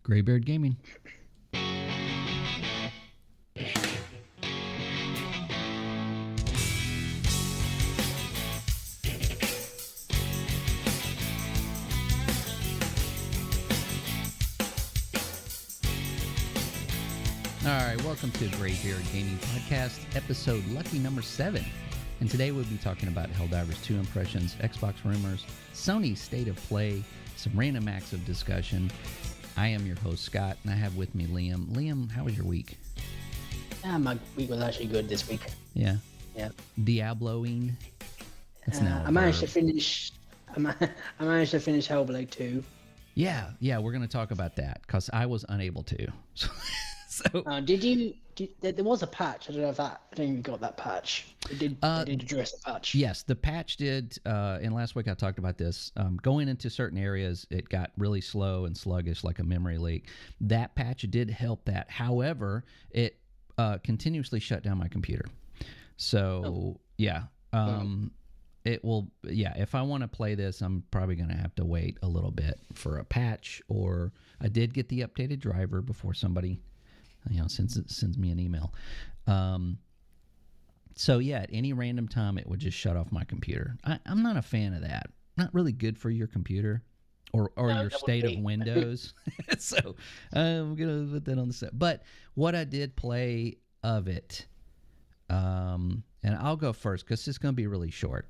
Graybeard Gaming. All right, welcome to Graybeard Gaming Podcast, episode lucky number 7. And today we'll be talking about Helldivers 2 impressions, Xbox rumors, Sony's state of play, some random acts of discussion. I am your host, Scott, and I have with me Liam. Liam, how was your week? My week was actually good this week. Yeah? Yeah. Diabloing? That's now I managed to finish Hellblade 2. Yeah, we're going to talk about that, because I was unable to. There was a patch. I don't know if you got that patch. It did address the patch. Yes, the patch did. And last week I talked about this. Going into certain areas, it got really slow and sluggish, like a memory leak. That patch did help that. However, it continuously shut down my computer. So, yeah. It will, if I want to play this, I'm probably going to have to wait a little bit for a patch, or I did get the updated driver before somebody sends me an email. So at any random time, it would just shut off my computer. I'm not a fan of that. Not really good for your computer or your state of Windows. So I'm going to put that on the set. But what I did play of it, and I'll go first because it's going to be really short.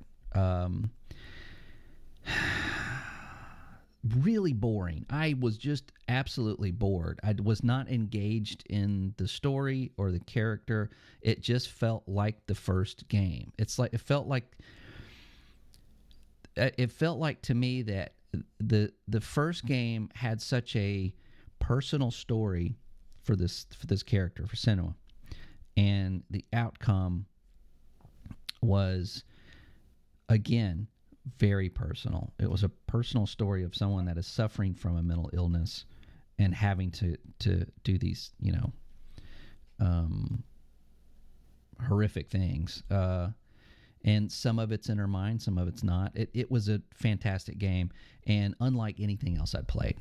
Really boring. I was just absolutely bored. I was not engaged in the story or the character. It just felt like the first game. It felt like to me that the first game had such a personal story for this character, for Senua, and the outcome was, again, very personal. It was a personal story of someone that is suffering from a mental illness and having to do these, horrific things. And some of it's in her mind, some of it's not. It was a fantastic game, and unlike anything else I'd played.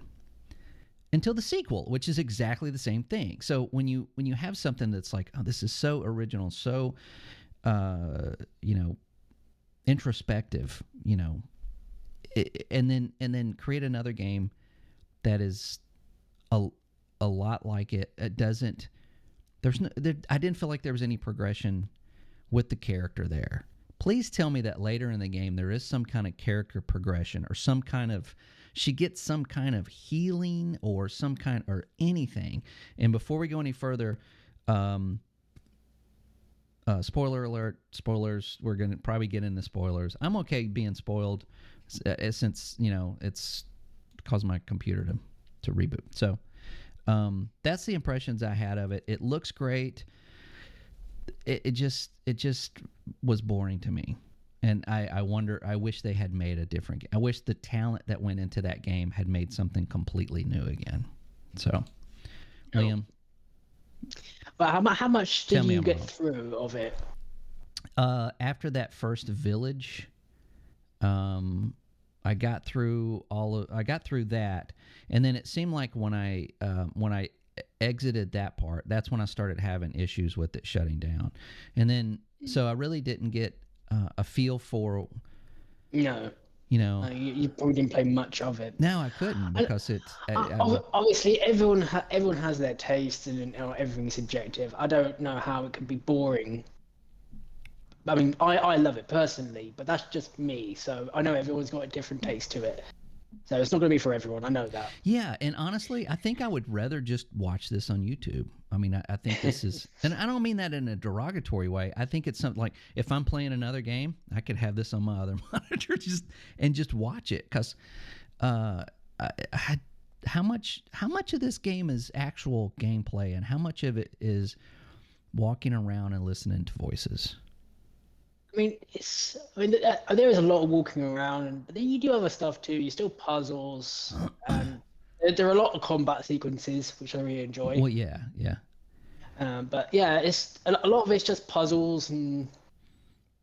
Until the sequel, which is exactly the same thing. So when you have something that's like, oh, this is so original, so introspective, and then create another game that is a lot like it. It doesn't. I didn't feel like there was any progression with the character there. Please tell me that later in the game there is some kind of character progression, or some kind of, she gets some kind of healing or some kind, or anything. And before we go any further, spoiler alert, spoilers. We're going to probably get into spoilers. I'm okay being spoiled since, it's caused my computer to reboot. So that's the impressions I had of it. It looks great. It just was boring to me. And I wish they had made a different game. I wish the talent that went into that game had made something completely new again. So, Liam. But how much did you get through of it? After that first village, I got through that, and then it seemed like when I exited that part, that's when I started having issues with it shutting down, and then so I really didn't get a feel for. No. You probably didn't play much of it. No, I couldn't, because obviously everyone has their taste, and everything's subjective. I don't know how it could be boring. I mean, I love it personally, but that's just me. So I know everyone's got a different taste to it. So it's not going to be for everyone. I know that. Yeah, and honestly, I think I would rather just watch this on YouTube. I mean, I think this is, and I don't mean that in a derogatory way. I think it's something like, if I'm playing another game, I could have this on my other monitor and just watch it, because how much of this game is actual gameplay, and how much of it is walking around and listening to voices? I mean, there is a lot of walking around, but then you do other stuff too. You still puzzles. There are a lot of combat sequences, which I really enjoy. Well, yeah. But yeah, it's a lot of it's just puzzles, and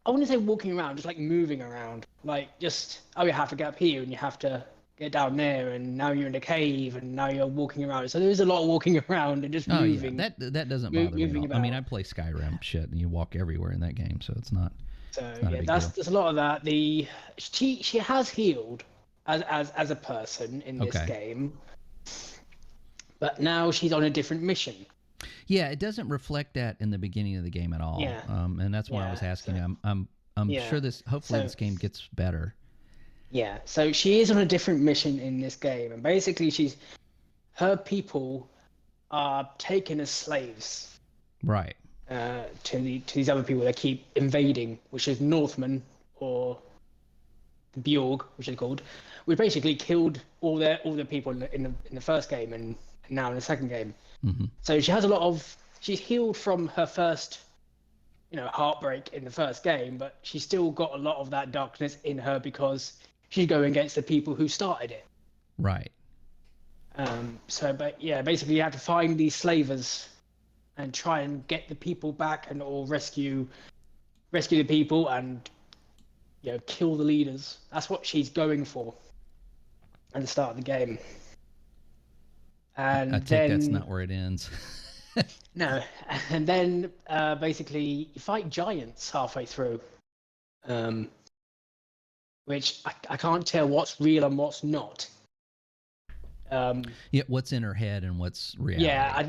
I wouldn't say walking around, just like moving around. Like, just, you have to get up here, and you have to get down there, and now you're in a cave, and now you're walking around. So there is a lot of walking around and just Oh moving. yeah, that doesn't bother me at moving all. I mean, I about. play Skyrim shit, and you walk everywhere in that game, so it's not So not a yeah, big deal. there's a lot of that. She has healed as a person in this Okay. game, but now she's on a different mission. Yeah, it doesn't reflect that in the beginning of the game at all. Yeah. And that's why I was Yeah, asking so- you. I'm Yeah. sure hopefully So- this game gets better. Yeah, so she is on a different mission in this game, and basically her people are taken as slaves Right. to these other people that keep invading, which is Northmen or the Bjorg, which is called, which basically killed all the people in the first game and now in the second game. Hmm. So she's healed from her first, heartbreak in the first game, but she's still got a lot of that darkness in her because she's going against the people who started it. Right. But yeah, basically you have to find these slavers and try and get the people back or rescue the people and kill the leaders. That's what she's going for at the start of the game. And I take then that's not where it ends. no, and then basically you fight giants halfway through, which I can't tell what's real and what's not. Yeah, what's in her head and what's reality.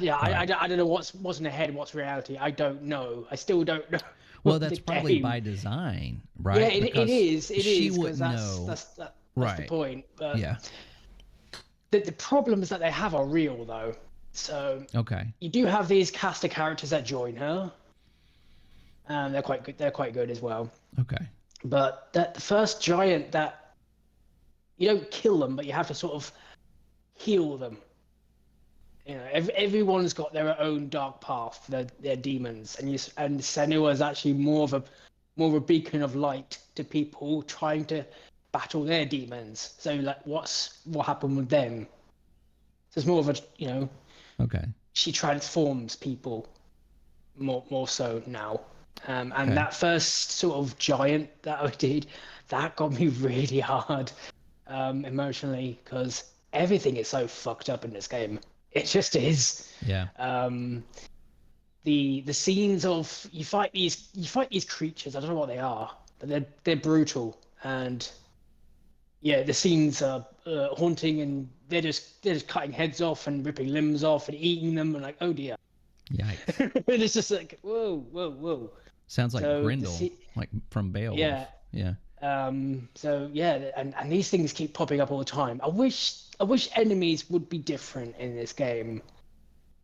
I don't know what's in the head and what's reality. I don't know. I still don't know. Well, the that's probably game. by design, right? Yeah, it Because is. It she is wouldn't because know. that's the Right. point. But Yeah. the problems that they have are real though. So Okay. you do have these caster characters that join her. They're quite good. They're quite good as well. Okay. But the first giant that you don't kill them, but you have to sort of heal them. Everyone's got their own dark path. They're demons, and Senua is actually more of a beacon of light to people trying to battle their demons. So like, what happened with them? So it's more of a Okay. she transforms people more so now. And Okay. that first sort of giant that I did, that got me really hard emotionally because everything is so fucked up in this game. It just is. Yeah. The scenes of you fight these creatures. I don't know what they are, but they're brutal, and yeah, the scenes are haunting, and they're just cutting heads off and ripping limbs off and eating them, and like, oh dear. Yikes. It's just like whoa. Sounds like So the Grendel, like from Beowulf. Yeah. Yeah. So yeah, and these things keep popping up all the time. I wish enemies would be different in this game,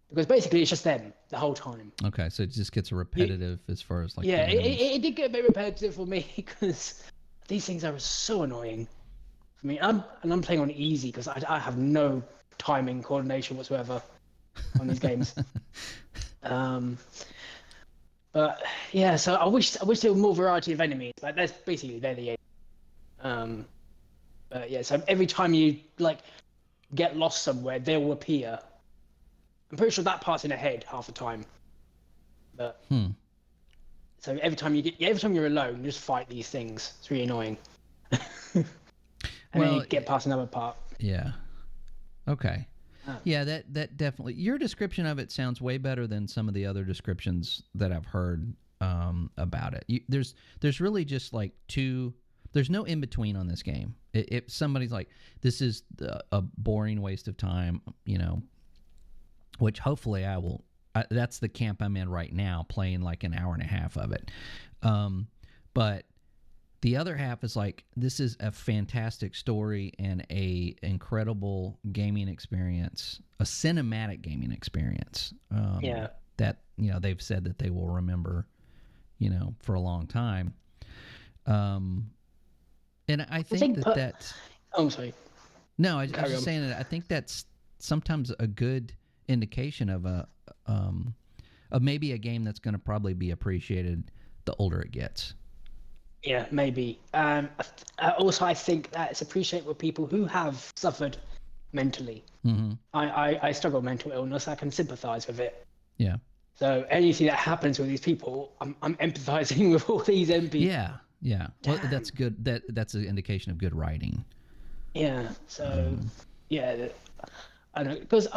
because basically it's just them the whole time. Okay. So it just gets repetitive as far as like. Yeah, the enemies. it did get a bit repetitive for me because these things are so annoying for me. I'm playing on easy because I have no timing coordination whatsoever on these games. But yeah, so I wish there were more variety of enemies. Like they're the aim. But yeah, so every time you like get lost somewhere, they will appear. I'm pretty sure that part's in the head half the time. But so every time you're alone, you just fight these things. It's really annoying. And then Well, you get past another part. Yeah. Okay. Oh. Yeah, that definitely. Your description of it sounds way better than some of the other descriptions that I've heard about it. There's really just like two. There's no in between on this game. If somebody's like, this is a boring waste of time, which hopefully I will. That's the camp I'm in right now, playing like an hour and a half of it. But the other half is like, this is a fantastic story and a incredible gaming experience, a cinematic gaming experience. Yeah. That they've said that they will remember, for a long time. And I think that. Oh, I'm sorry. No, I was Carry just on. saying that I think that's sometimes a good indication of of maybe a game that's going to probably be appreciated the older it gets. Yeah, maybe. Also, I think that it's appreciated with people who have suffered mentally. Mm-hmm. I struggle with mental illness. I can sympathise with it. Yeah. So anything that happens with these people, I'm empathising with all these NPCs. Yeah. Yeah. Well, that's good. That's an indication of good writing. Yeah. So Um, yeah, I know because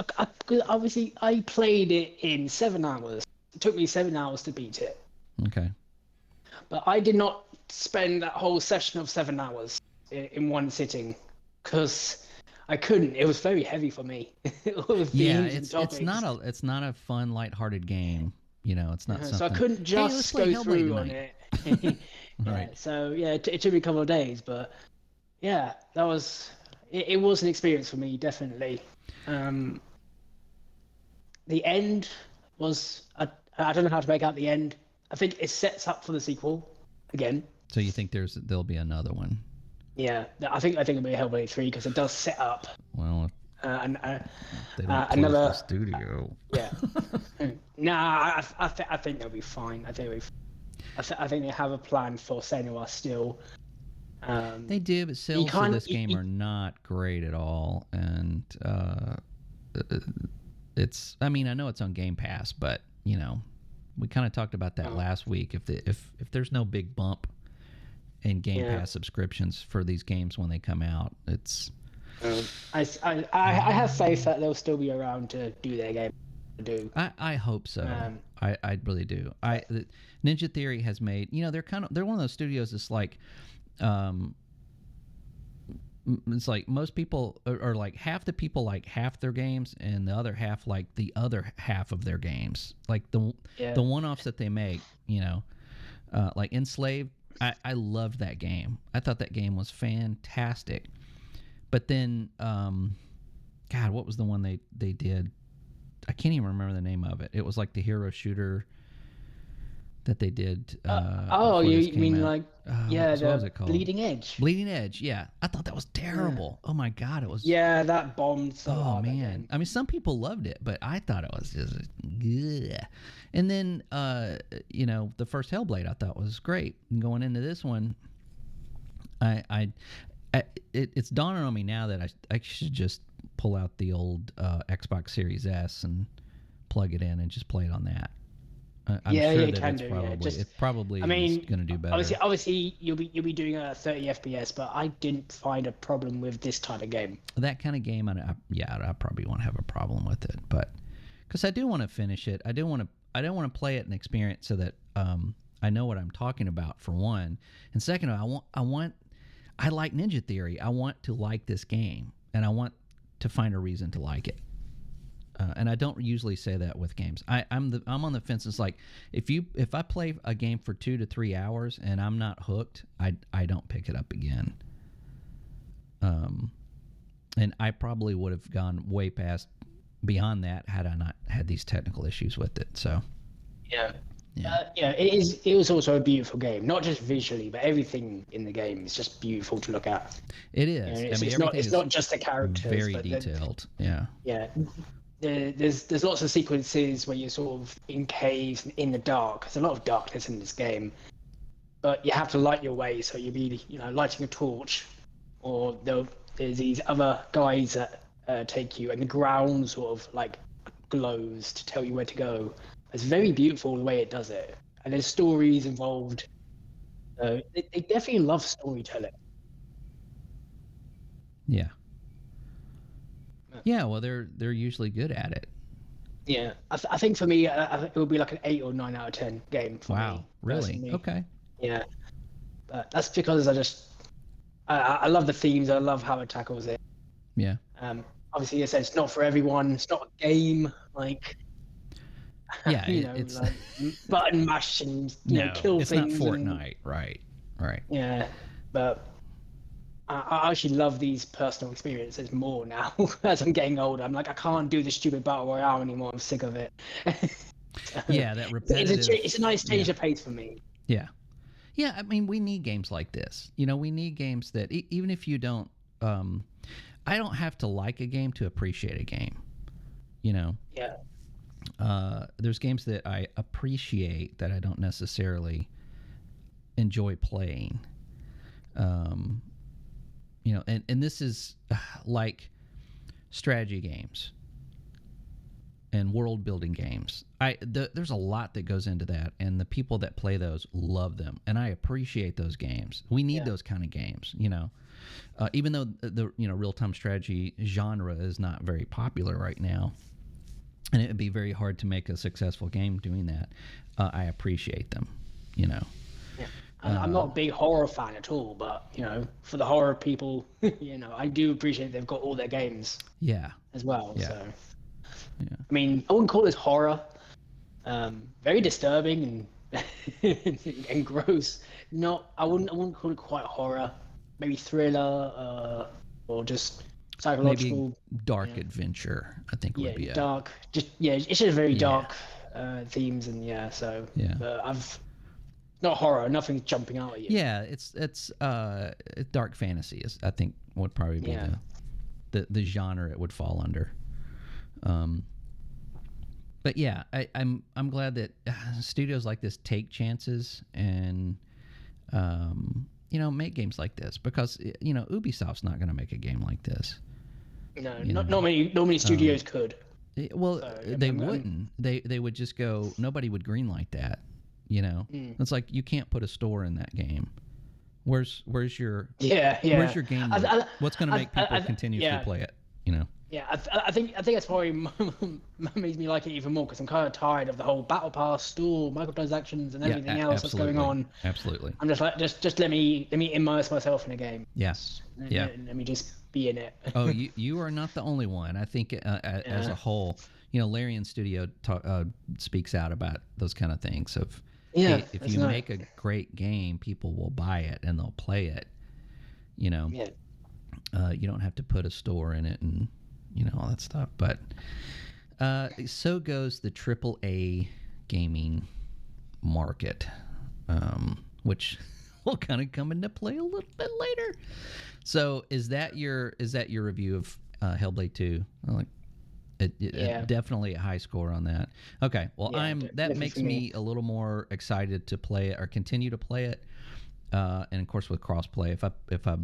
'cause obviously I played it in 7 hours. It took me 7 hours to beat it, okay. but I did not spend that whole session of 7 hours in one sitting because I couldn't. It was very heavy for me. All the Yeah, themes and it's not topics. a fun, lighthearted game. You know, it's not So I something. couldn't Hey, let's just play go Hellblade through on tonight. it. Right. Yeah. So yeah, it took me a couple of days, but yeah, that was it was an experience for me, definitely. Um, the end was I don't know how to make out the end. I think it sets up for the sequel again. So you think there'll be another one? Yeah, I think it'll be Hellblade 3 because it does set up Well, and if they don't close the another. studio. Yeah. Nah, I think they'll be fine. I think I think they have a plan for Senua still. They do, but You sales of can't. this game are not great at all, and it's. I mean, I know it's on Game Pass, but you know, we kind of talked about that last week. If there's no big bump in Game Yeah. Pass subscriptions for these games when they come out, it's. I have faith that they'll still be around to do their game. To do. I hope so. I really do. Ninja Theory has made, you know, they're one of those studios that's like it's like most people are like half the people like half their games and the other half like the other half of their games. Like the one-offs that they make, you know, like Enslaved, I loved that game. I thought that game was fantastic. But then God, what was the one they did? I can't even remember the name of it. It was like the hero shooter that they did. Oh, you mean out. like what was it called? Bleeding Edge? Bleeding Edge. Yeah, I thought that was terrible. Oh my God, it was. Yeah, that bombed so Oh hard. man, I mean, some people loved it, but I thought it was just. Ugh. And then, you know, the first Hellblade I thought was great. And going into this one, it's dawning on me now that I should just pull out the old Xbox Series S and plug it in and just play it on that. I'm Yeah, sure you that can it's do, probably yeah. it probably I mean, is going to do better. obviously you'll be doing a 30 FPS, but I didn't find a problem with this type of game. That kind of game, I probably won't have a problem with it, but because I do want to finish it, I don't want to play it and experience so that I know what I'm talking about for one, and second, I like Ninja Theory. I want to like this game, and I want to find a reason to like it. And I don't usually say that with games. I'm on the fence. It's like if I play a game for 2 to 3 hours and I'm not hooked, I don't pick it up again. And I probably would have gone way past beyond that had I not had these technical issues with it. So Yeah. yeah, Yeah, it is. It was also a beautiful game, not just visually, but everything in the game is just beautiful to look at. it You is. know, I it's, mean, it's not. everything It's is not just the characters. very but detailed. Yeah. Yeah. There's lots of sequences where you're sort of in caves and in the dark. There's a lot of darkness in this game, but you have to light your way. So you'll be, lighting a torch, or there's these other guys that take you, and the ground sort of like glows to tell you where to go. It's very beautiful the way it does it, and there's stories involved. They definitely love storytelling. Yeah. Yeah, well, they're usually good at it. Yeah, I think for me, it would be like an 8 or 9 out of 10 game for Wow, me. really? Personally. Okay. Yeah, but that's because I love the themes. I love how it tackles it. Yeah. Obviously, it's not for everyone. It's not a game like Yeah, it's like button mash and no, kill it's things. not Fortnite, right? Yeah, but I actually love these personal experiences more now as I'm getting older. I'm like, I can't do the stupid battle royale anymore. I'm sick of it. Yeah, that repetitive. It's a nice change of pace for me. Yeah. Yeah, I mean, we need games like this. We need games that even if you don't, I don't have to like a game to appreciate a game. Yeah. There's games that I appreciate that I don't necessarily enjoy playing. And this is like strategy games and world building games. There's a lot that goes into that, and the people that play those love them, and I appreciate those games. We need those kind of games. even though the real-time strategy genre is not very popular right now, and it would be very hard to make a successful game doing that, I appreciate them. Yeah. I'm not a big horror fan at all, but for the horror people, I do appreciate they've got all their games. Yeah. As well. Yeah. So. Yeah. I mean, I wouldn't call this horror. Very disturbing and gross. I wouldn't call it quite horror. Maybe thriller, or just psychological. Maybe dark adventure, I think would be dark. It's just very dark themes, and so. Yeah. I've not horror. Nothing's jumping out at you. Yeah, it's dark fantasy is, I think, would probably be the genre it would fall under. But yeah, I'm glad that studios like this take chances and make games like this, because Ubisoft's not going to make a game like this. No, not many studios could. Well, they wouldn't. They would just go. Nobody would greenlight that. It's like you can't put a store in that game. Where's your Where's your game? What's going to make people continuously play it? Yeah, I think that's probably makes me like it even more, because I'm kind of tired of the whole battle pass, store, microtransactions, and everything else that's going on. Absolutely. I'm just like, just let me immerse myself in a game. Yes. Let me just be in it. Oh, you are not the only one. I think as a whole, Larian Studio speaks out about those kind of things. Hey, if you make a great game, people will buy it and they'll play it. You don't have to put a store in it and all that stuff. But so goes the AAA gaming market, which will kind of come into play a little bit later. So is that your review of Hellblade 2? It definitely a high score on that. Okay, well that makes me a little more excited to play it or continue to play it. And of course with crossplay, if I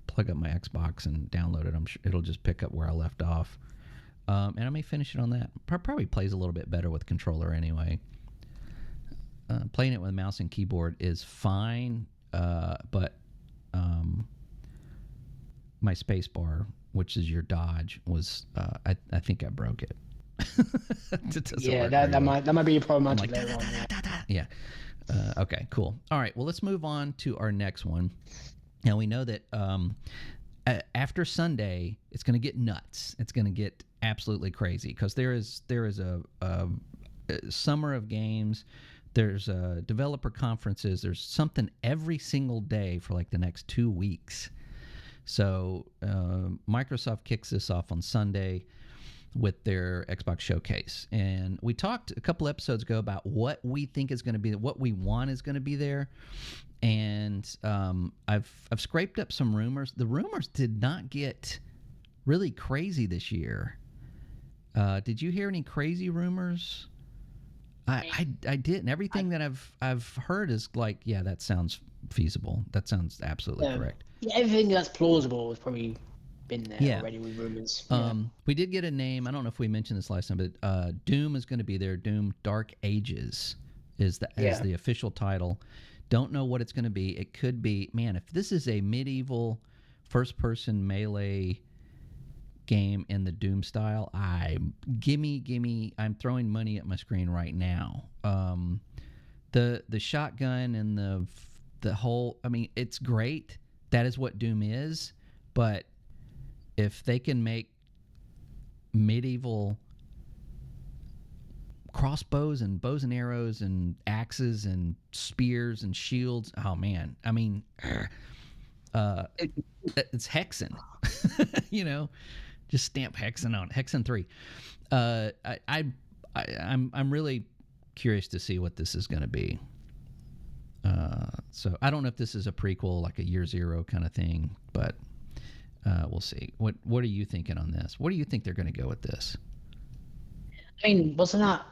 plug up my Xbox and download it, I'm sure it'll just pick up where I left off. And I may finish it on that. Probably plays a little bit better with controller anyway. Playing it with mouse and keyboard is fine, but my space bar, which is your dodge, was I think I broke it. That might be a problem. Yeah. Okay, cool. All right, well, let's move on to our next one. Now, we know that after Sunday, it's going to get nuts. It's going to get absolutely crazy, because there is a summer of games. There's developer conferences. There's something every single day for like the next 2 weeks. So Microsoft kicks this off on Sunday with their Xbox Showcase. And we talked a couple episodes ago about what we think is going to be, what we want is going to be there. And I've scraped up some rumors. The rumors did not get really crazy this year. Did you hear any crazy rumors? I didn't. Everything that I've heard is like, yeah, that sounds feasible. That sounds absolutely correct. Yeah, everything that's plausible has probably been there already with rumors. We did get a name. I don't know if we mentioned this last time, but Doom is going to be there. Doom Dark Ages is the official title. Don't know what it's going to be. It could be, man, if this is a medieval first-person melee game in the Doom style, gimme, I'm throwing money at my screen right now. The shotgun and the whole, I mean, it's great. That is what Doom is, but if they can make medieval crossbows and bows and arrows and axes and spears and shields, oh man, I mean, it's Hexen, just stamp Hexen on Hexen 3. I'm really curious to see what this is going to be. So I don't know if this is a prequel, like a Year Zero kind of thing, but we'll see. What are you thinking on this? What do you think they're going to go with this? I mean, wasn't that?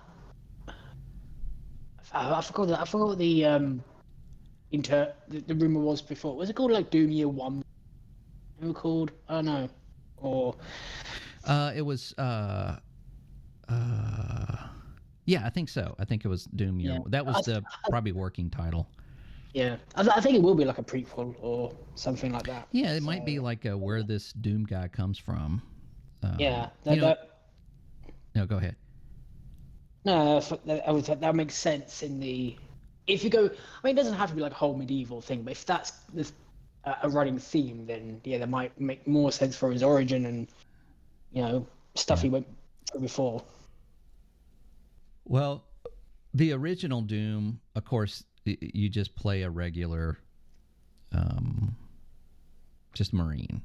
I forgot what the rumor was before. Was it called like Doom Year 1? It was called? I don't know. Or it was yeah, I think so. I think it was Doom Year. That was the probably working title. Yeah, I think it will be like a prequel or something like that. Yeah, it might be like where this Doom guy comes from. Yeah, You know, no, go ahead. no, that makes sense in the. If you go, I mean, it doesn't have to be like a whole medieval thing, but if that's a running theme, then yeah, that might make more sense for his origin and stuff Yeah. he went through before. Well, the original Doom, of course, you just play a regular, just Marine,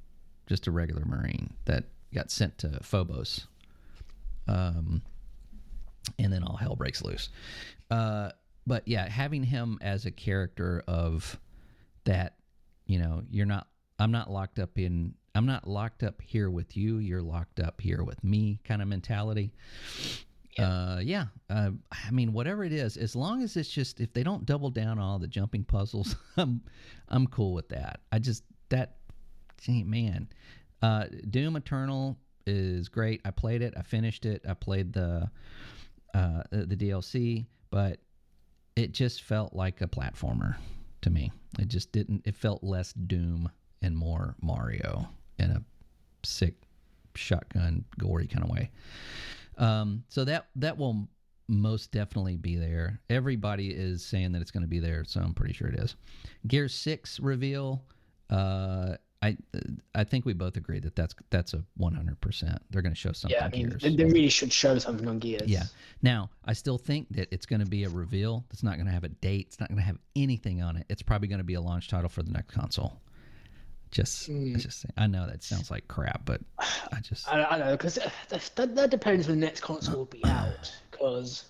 just a regular Marine that got sent to Phobos. And then all hell breaks loose. But yeah, having him as a character of that, I'm not locked up here with you. You're locked up here with me kind of mentality. I mean, whatever it is, as long as it's just, if they don't double down on all the jumping puzzles, I'm cool with that. Man, Doom Eternal is great. I played it. I finished it. I played the DLC, but it just felt like a platformer to me. It just didn't. It felt less Doom and more Mario in a sick shotgun gory kind of way. So that will most definitely be there. Everybody is saying that it's going to be there, so I'm pretty sure it is. Gear 6 reveal. I think we both agree that that's a 100%. They're going to show something. Yeah, I mean, Gears. they really should show something on Gears. Yeah. Now, I still think that it's going to be a reveal. It's not going to have a date. It's not going to have anything on it. It's probably going to be a launch title for the next console. I know that sounds like crap, but I know, because that depends when the next console will be out. Because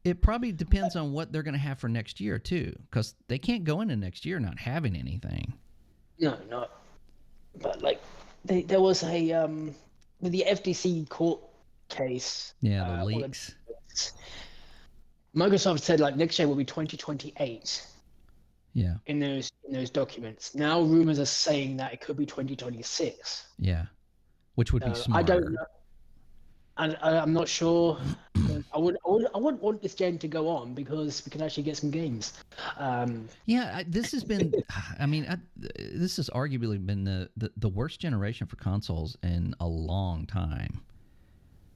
it probably depends on what they're going to have for next year too, because they can't go into next year not having anything. No, not. But like, there was a with the FTC court case. Yeah, the leaks. Microsoft said like next year will be 2028. Yeah. In those documents. Now rumors are saying that it could be 2026. Yeah. Which would be smarter. I don't know. And I'm not sure. I would want this gen to go on because we can actually get some games. This has been. I mean, this has arguably been the worst generation for consoles in a long time.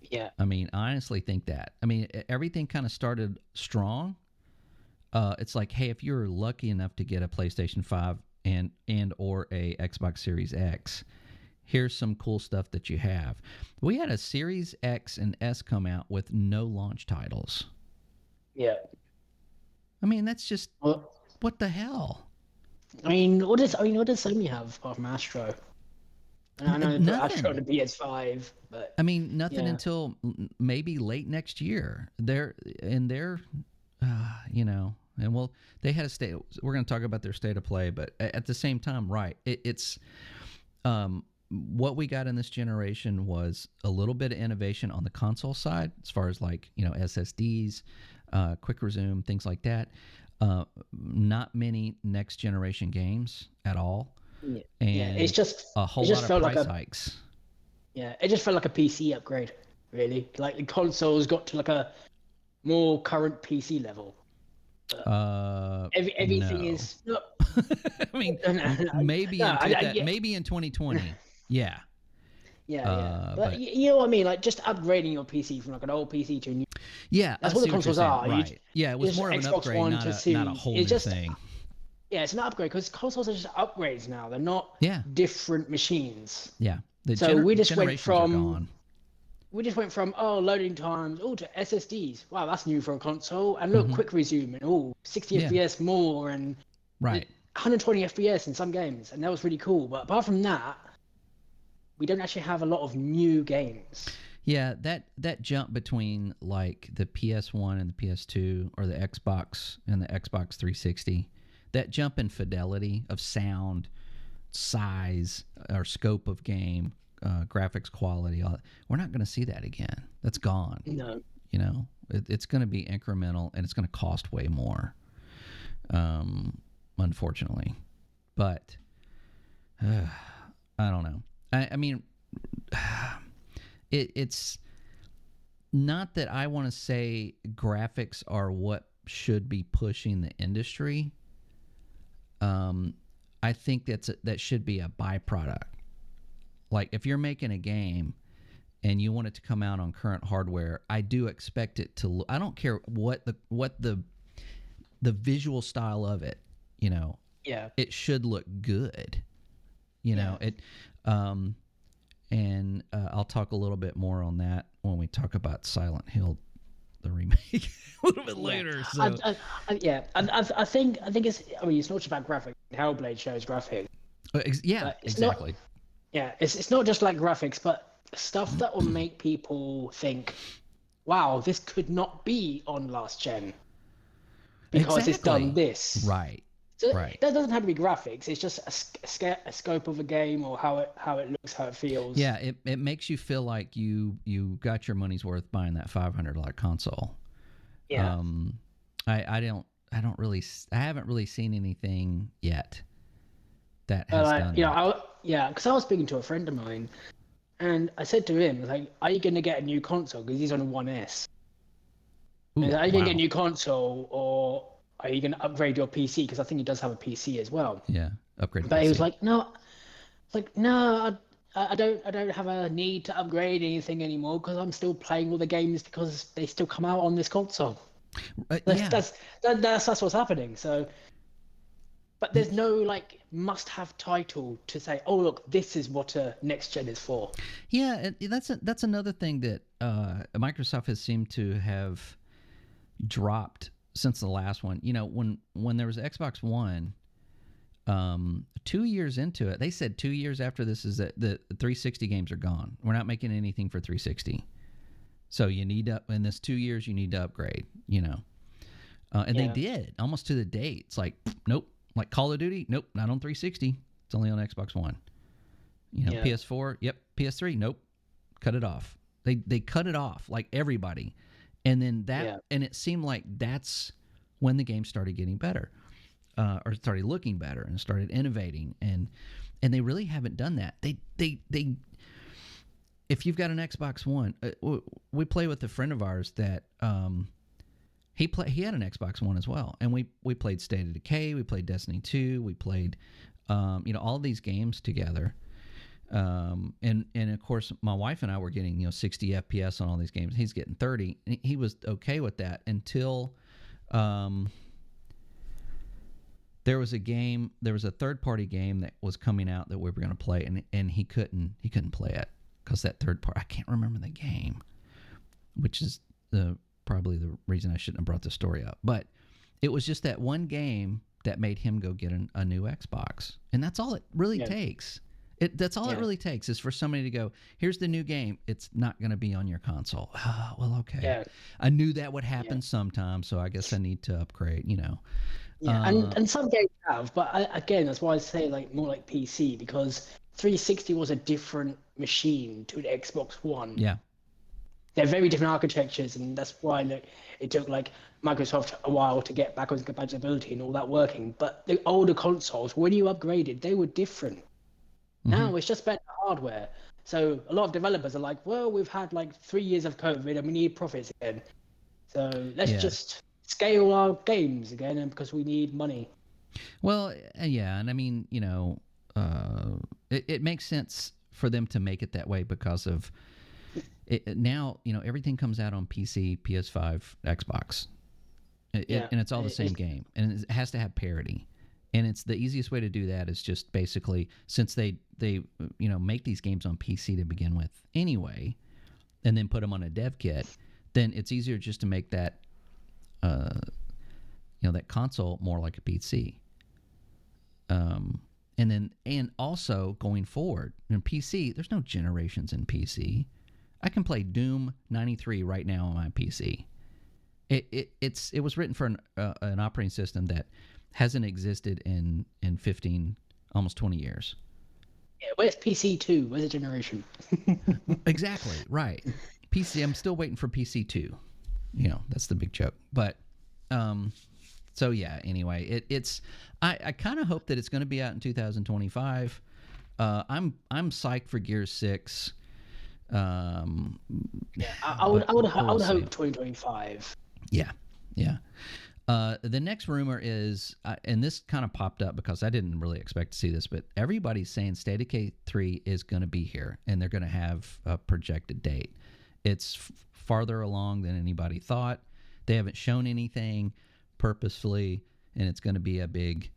Yeah. I mean, I honestly think that. I mean, everything kind of started strong. It's like, hey, if you're lucky enough to get a PlayStation 5 and or a Xbox Series X, here's some cool stuff that you have. We had a Series X and S come out with no launch titles. Yeah. I mean, that's just what the hell? I mean, what does Sony have apart from Astro? And I know they put Astro on the PS5, but I mean, nothing until maybe late next year. And they had a state. We're going to talk about their state of play, but at the same time, right? It's what we got in this generation was a little bit of innovation on the console side, as far as like SSDs, quick resume, things like that. Not many next generation games at all, and it's just a whole lot of price hikes. Yeah, it just felt like a PC upgrade, really. Like the consoles got to like a more current PC level. Everything is. No. I mean, maybe maybe in 2020. Yeah. But you know what I mean? Like just upgrading your PC from like an old PC to a new. Yeah, that's what the consoles are. Right. It was more of an upgrade, not a whole new thing. Yeah, it's an upgrade because consoles are just upgrades now. They're not different machines. Yeah. So we just went from loading times to SSDs. Wow, that's new for a console. And look, quick resume and 60 FPS more and 120 FPS in some games, and that was really cool. But apart from that, we don't actually have a lot of new games. Yeah, that jump between like the PS1 and the PS2 or the Xbox and the Xbox 360, that jump in fidelity of sound, size, or scope of game, graphics quality, we're not going to see that again. That's gone. No. It's going to be incremental and it's going to cost way more, unfortunately. But I don't know. I mean, it's not that I want to say graphics are what should be pushing the industry. I think that should be a byproduct. Like if you're making a game and you want it to come out on current hardware, I do expect it to. I don't care what the visual style of it. Yeah. It should look good. It. And I'll talk a little bit more on that when we talk about Silent Hill, the remake, a little bit later. So I think it's. I mean, it's not just about graphics. Hellblade shows graphics. Exactly. It's not just like graphics, but stuff that will make people think, "Wow, this could not be on last gen because it's done this." Right. So right. That doesn't have to be graphics. It's just a scope of a game or how it looks, how it feels. Yeah, it makes you feel like you got your money's worth buying that $500 console. Yeah. I haven't really seen anything yet that has done that. Because I was speaking to a friend of mine, and I said to him, like, "Are you going to get a new console?" Because he's on a 1S. Are you going to get a new console, or are you going to upgrade your PC? Because I think he does have a PC as well. Yeah, upgrade. But he was like, "No, I don't have a need to upgrade anything anymore because I'm still playing all the games because they still come out on this console." That's what's happening. So, but there's no like must-have title to say, "Oh, look, this is what a next gen is for." Yeah, that's another thing that Microsoft has seemed to have dropped since the last one. When there was Xbox One, 2 years into it, they said 2 years after this is that the 360 games are gone. We're not making anything for 360. So you need to, in this 2 years, you need to upgrade, They did almost to the date. It's like, nope. Like Call of Duty, nope, not on 360. It's only on Xbox One. PS4, yep. PS3, nope. Cut it off. They cut it off like everybody. And then and it seemed like that's when the game started getting better, or started looking better and started innovating. And they really haven't done that. They if you've got an Xbox One, we play with a friend of ours that he had an Xbox One as well, and we played State of Decay, we played Destiny 2, we played all these games together. And of course, my wife and I were getting 60 FPS on all these games. He's getting 30. And he was okay with that until there was a third-party game that was coming out that we were going to play, and he couldn't play it because that third part, I can't remember the game, which is probably the reason I shouldn't have brought the story up. But it was just that one game that made him go get a new Xbox, and that's all it really takes. That's all it really takes is for somebody to go, here's the new game. It's not going to be on your console. Well, okay. Yeah. I knew that would happen sometime, so I guess I need to upgrade, Yeah, and some games have, but again, that's why I say like more like PC, because 360 was a different machine to an Xbox One. Yeah. They're very different architectures, and that's why it took like Microsoft a while to get backwards compatibility and all that working. But the older consoles, when you upgraded, they were different. Now it's just better hardware. So a lot of developers are like, well, we've had like 3 years of COVID and we need profits again. So let's just scale our games again, and because we need money. Well, yeah, and I mean, it makes sense for them to make it that way because of it, now, everything comes out on PC, PS5, Xbox. And it's all the same game, and it has to have parity. And it's the easiest way to do that is just basically, since they make these games on PC to begin with anyway, and then put them on a dev kit, then it's easier just to make that that console more like a PC. And also going forward in PC, there's no generations in PC. I can play Doom 93 right now on my PC. It was written for an operating system that hasn't existed in 15, almost 20 years. Yeah, where's PC 2? Where's the generation? Exactly, right. PC, I'm still waiting for PC 2. That's the big joke. But, so yeah, anyway, I kind of hope that it's going to be out in 2025. I'm psyched for Gears 6. I would hope 2025. Yeah. The next rumor is, and this kind of popped up because I didn't really expect to see this, but everybody's saying State of Decay 3 is going to be here, and they're going to have a projected date. It's farther along than anybody thought. They haven't shown anything purposefully, and it's going to be a big,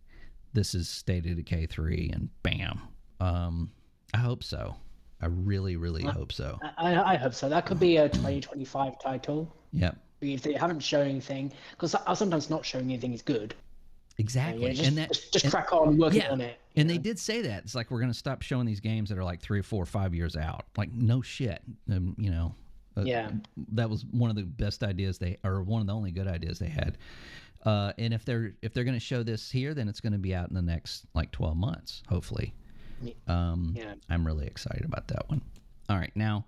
this is State of Decay 3, and bam. I hope so. I really, really hope so. I hope so. That could be a 2025 title. Yep. If they haven't shown anything, because sometimes not showing anything is good. Exactly. Just crack on working on it. And they did say that. It's like, we're going to stop showing these games that are like 3 or 4 or 5 years out. Like, no shit. That was one of the best ideas or one of the only good ideas they had. And if they're going to show this here, then it's going to be out in the next like 12 months, hopefully. I'm really excited about that one. All right, now,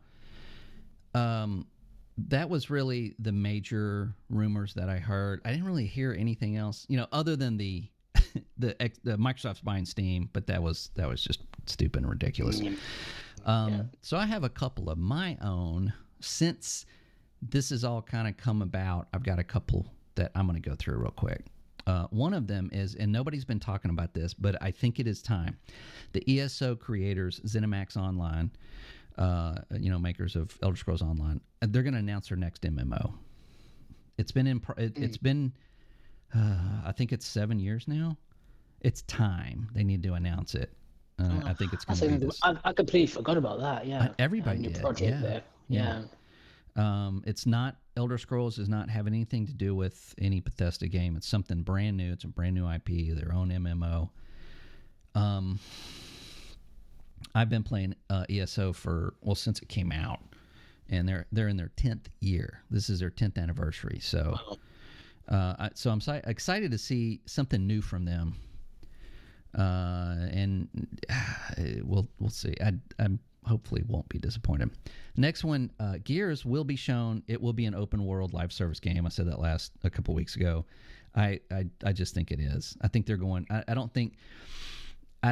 that was really the major rumors that I heard. I didn't really hear anything else, other than the Microsoft's buying Steam, but that was just stupid and ridiculous. So I have a couple of my own. Since this has all kind of come about, I've got a couple that I'm going to go through real quick. One of them is, and nobody's been talking about this, but I think it is time. The ESO creators, ZeniMax Online, makers of Elder Scrolls Online, they're going to announce their next MMO. It's been it's been I think it's 7 years now. It's time they need to announce it. I think it's going to be this. I completely forgot about that. Yeah, everybody did. Project there. Yeah. It's not, Elder Scrolls does not have anything to do with any Bethesda game. It's something brand new. It's a brand new IP, their own MMO. I've been playing ESO since it came out, and they're in their 10th year. This is their 10th anniversary. So, so I'm excited to see something new from them. And we'll see. I'm hopefully won't be disappointed. Next one, Gears will be shown. It will be an open world live service game. I said that a couple weeks ago. I just think it is. I think they're going. I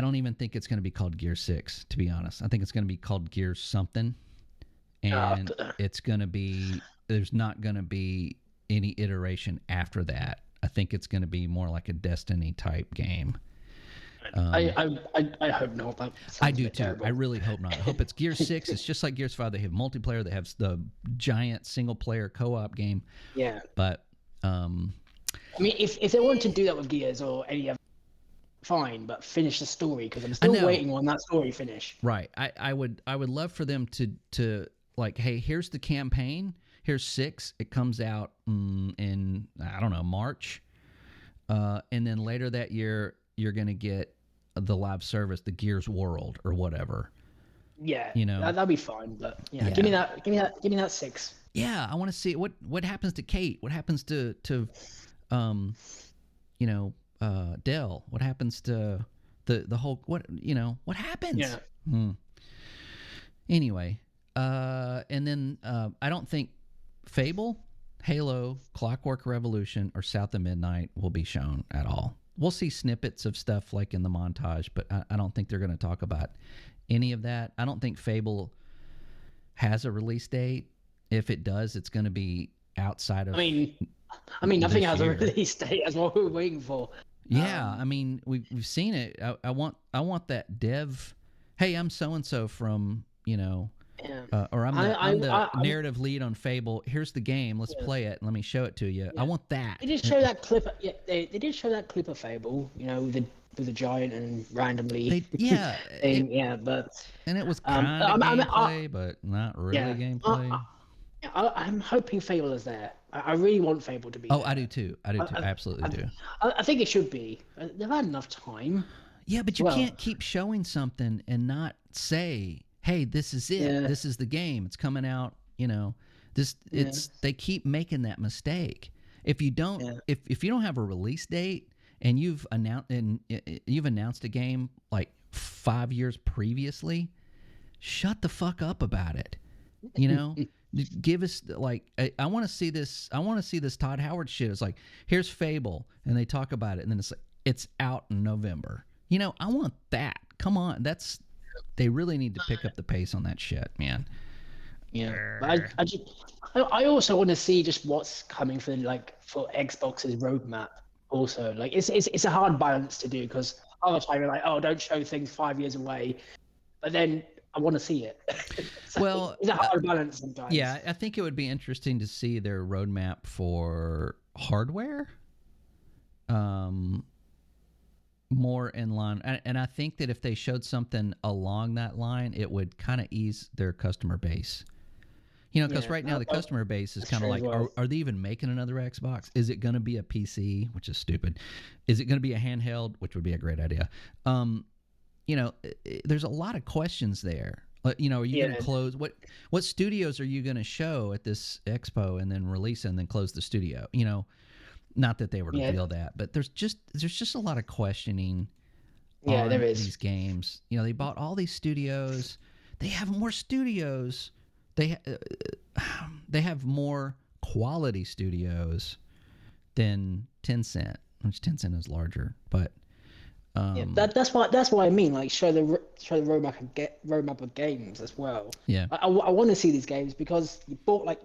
don't even think it's going to be called Gear 6, to be honest. I think it's going to be called Gears something, and it's going to be. There's not going to be any iteration after that. I think it's going to be more like a Destiny type game. I hope not. I do too. Terrible. I really hope not. I hope it's Gears 6. It's just like Gears 5. They have multiplayer. They have the giant single player co-op game. Yeah. But I mean, if they want to do that with Gears or any other, fine. But finish the story, because I'm still waiting on that story finish. Right. I would love for them to like, hey, here's the campaign. Here's 6. It comes out in I don't know, March, and then later that year you're gonna get the live service, the Gears World or whatever. Yeah, that'd be fine. But yeah, give me that 6. Yeah, I want to see what happens to Kate. What happens to Dell? What happens to the whole what happens? Yeah. Anyway, and then I don't think Fable, Halo, Clockwork Revolution, or South of Midnight will be shown at all. We'll see snippets of stuff like in the montage, but I don't think they're going to talk about any of that. I don't think Fable has a release date. If it does, it's going to be outside of. I mean, nothing has a release date. That's what we're waiting for. Yeah, I mean, we've seen it. I want that dev. Hey, I'm so and so from or I'm the narrative lead on Fable. Here's the game. Let's play it. Let me show it to you. Yeah. I want that. They did show that clip. Yeah, they did show that clip of Fable. with the giant and randomly. But and it was kind of gameplay, but not really gameplay. I'm hoping Fable is there. I really want Fable to be. Oh, there. I do too. I absolutely do. I think it should be. They've had enough time. Yeah, but you can't keep showing something and not say, hey, this is it. Yeah. This is the game. It's coming out. They keep making that mistake. If you don't, if you don't have a release date and you've announced a game like 5 years previously, shut the fuck up about it. Give us I want to see this. I want to see this Todd Howard shit. It's like, here's Fable, and they talk about it, and then it's like, it's out in November. I want that. Come on, they really need to pick up the pace on that shit, man. Yeah, but I also want to see just what's coming for for Xbox's roadmap. Also, like it's a hard balance to do because other time you're like, oh, don't show things 5 years away, but then I want to see it. So Well, it's a hard balance sometimes. yeah, I think it would be interesting to see their roadmap for hardware. Um, More in line, and I think that if they showed something along that line, it would kind of ease their customer base. You know, because Yeah, right now the customer base is kind of true as like, well. are they even making another Xbox? Is it going to be a PC, which is stupid? Is it going to be a handheld, which would be a great idea? You know, there's a lot of questions there. You know, are you going Yeah, to close what studios are you going to show at this expo and then release and then close the studio? You know, not that they would yeah, reveal that, but there's just a lot of questioning yeah. There on is. these games. You know, they bought all these studios. They have more studios. They have more quality studios than Tencent, which Tencent is larger. But Yeah, um, that's why I mean like show the roadmap of games as well. yeah, I want to see these games because you bought like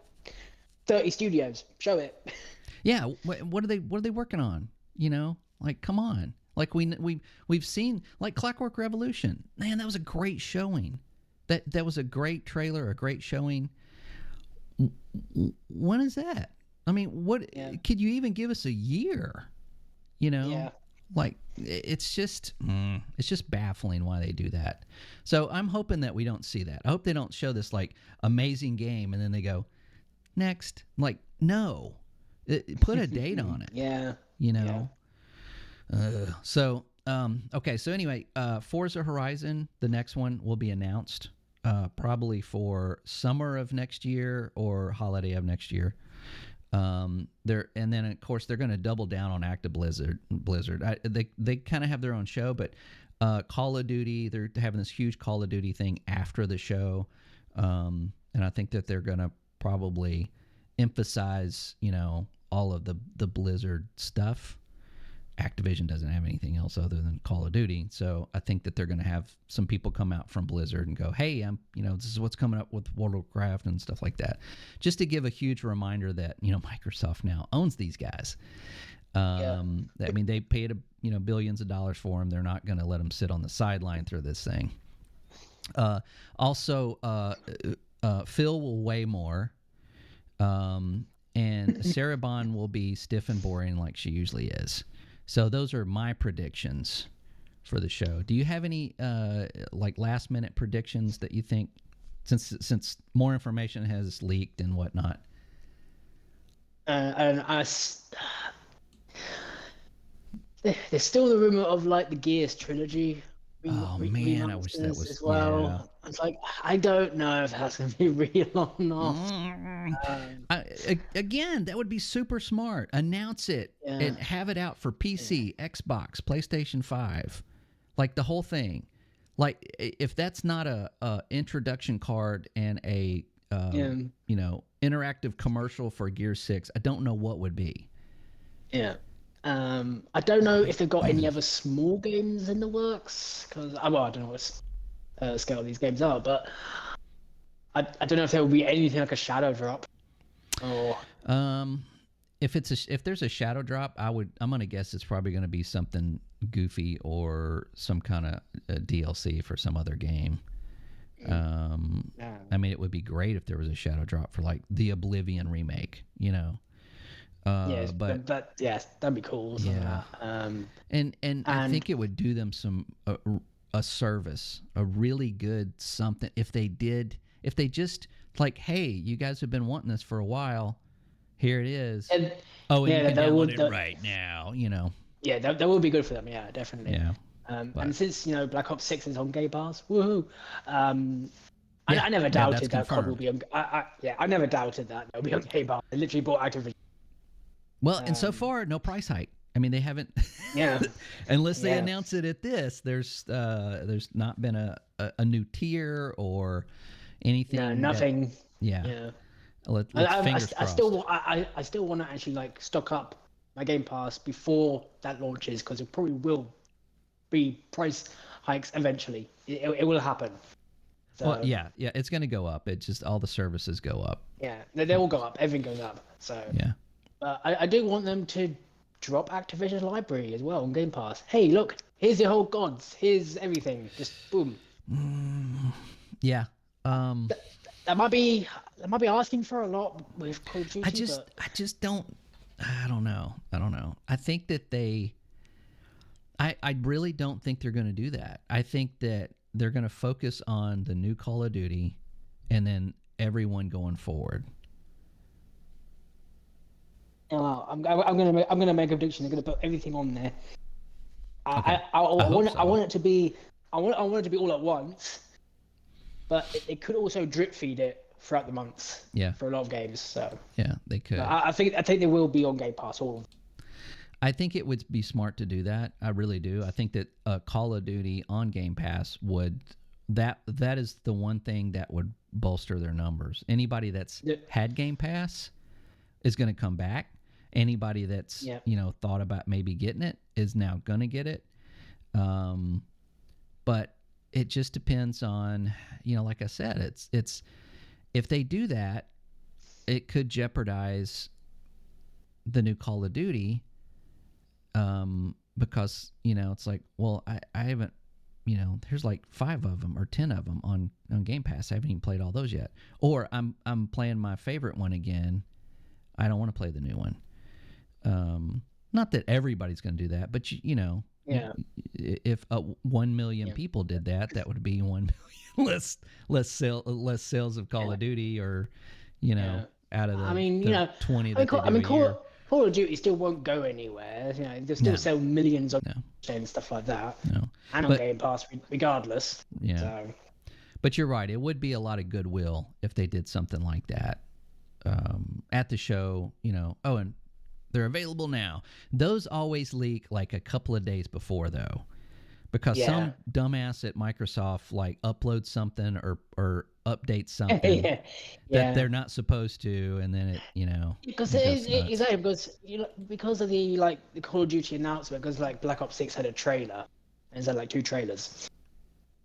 30 studios. Show it. yeah. What are they working on? You know, like come on. Like we've seen like Clockwork Revolution. Man, that was a great showing. That was a great trailer, a great showing. When is that? I mean, what Yeah. could you even give us a year? You know, Yeah. like it's just baffling why they do that. So I'm hoping that we don't see that. I hope they don't show this like amazing game and then they go next. Like no, put a date on it. Yeah. You Yeah. know. So okay. So anyway, Forza Horizon, the next one will be announced probably for summer of next year or holiday of next year. They're and then of course they're going to double down on Active Blizzard. They kind of have their own show, but Call of Duty, they're having this huge Call of Duty thing after the show, and I think that they're going to probably emphasize, you know, all of the Blizzard stuff. Activision doesn't have anything else other than Call of Duty, so I think that they're going to have some people come out from Blizzard and go, "Hey, this is what's coming up with World of Warcraft and stuff like that," just to give a huge reminder that Microsoft now owns these guys. I mean, they paid billions of dollars for them. They're not going to let them sit on the sideline through this thing. Also, Phil will weigh more, and Sarah Bond will be stiff and boring like she usually is. So those are my predictions for the show. Do you have any like last minute predictions that you think, since more information has leaked and whatnot? And there's still the rumor of like the Gears trilogy. Oh man, I wish that remasters was as well. It's like I don't know if that's gonna be real or not. Again, that would be super smart. Announce it Yeah. and have it out for PC, Xbox, PlayStation 5, like the whole thing. Like if that's not a introduction card and a Yeah. interactive commercial for Gear 6, I don't know what would be. Yeah. I don't know if they've got any other small games in the works because I don't know what scale these games are, but I don't know if there will be anything like a shadow drop or If there's a shadow drop, I'm gonna guess it's probably gonna be something goofy or some kind of DLC for some other game. I mean, it would be great if there was a shadow drop for like the Oblivion remake, yes, but yes, that'd be cool. Something yeah. like that. and I think it would do them some a service, a really good something if they just like, hey, you guys have been wanting this for a while, here it is. And, And yeah, you can that download would it right now. Yeah, that would be good for them. Yeah, definitely. Yeah. And since Black Ops 6 is on Game Pass, woohoo! Yeah, I never that's doubted that COD will confirmed. be on. I never doubted that it'll be on Game Pass. I literally bought Activision. Well, and so far, no price hike. I mean, they haven't. Yeah. Unless they Yeah. announce it at this, there's not been a new tier or anything. No, nothing. Yeah. Yeah. Let's I fingers crossed. still want to actually like stock up my Game Pass before that launches because it probably will be price hikes eventually. It will happen. So Well, yeah, it's going to go up. It just all the services go up. yeah, they all go up. Everything goes up. So Yeah. I do want them to drop Activision library as well on Game Pass. Hey, look, here's your whole gods. Here's everything. Just boom. Yeah. That might be asking for a lot with Call of Duty. I just don't. I don't know. I think that I really don't think they're going to do that. I think that they're going to focus on the new Call of Duty, and then everyone going forward. I'm gonna make a prediction. They're gonna put everything on there. Okay. I want so. I want it to be I want it to be all at once, but it could also drip feed it throughout the months. Yeah. For a lot of games, so Yeah, they could. I think they will be on Game Pass. All of them. I think it would be smart to do that. I really do. I think that Call of Duty on Game Pass would that is the one thing that would bolster their numbers. Anybody that's had Game Pass is going to come back. Anybody that's thought about maybe getting it is now going to get it. But it just depends on, like I said, it's if they do that, it could jeopardize the new Call of Duty. Because it's like, well, I haven't, there's like 5 of them or 10 of them on Game Pass. I haven't even played all those yet. Or I'm playing my favorite one again. I don't want to play the new one. Not that everybody's going to do that, but if 1 million people did that, that would be 1 million less sales of Call of Duty, or out of the 20 that they do a year. Call of Duty still won't go anywhere. They'll still sell millions of and stuff like that. No. And on Game Pass, regardless. Yeah. So. But you're right. It would be a lot of goodwill if they did something like that at the show. Oh, and they're available now. Those always leak like a couple of days before, though, because some dumbass at Microsoft like uploads something or updates something that they're not supposed to, and then because because of the Call of Duty announcement, because Black Ops 6 had a trailer, and it's had 2 trailers.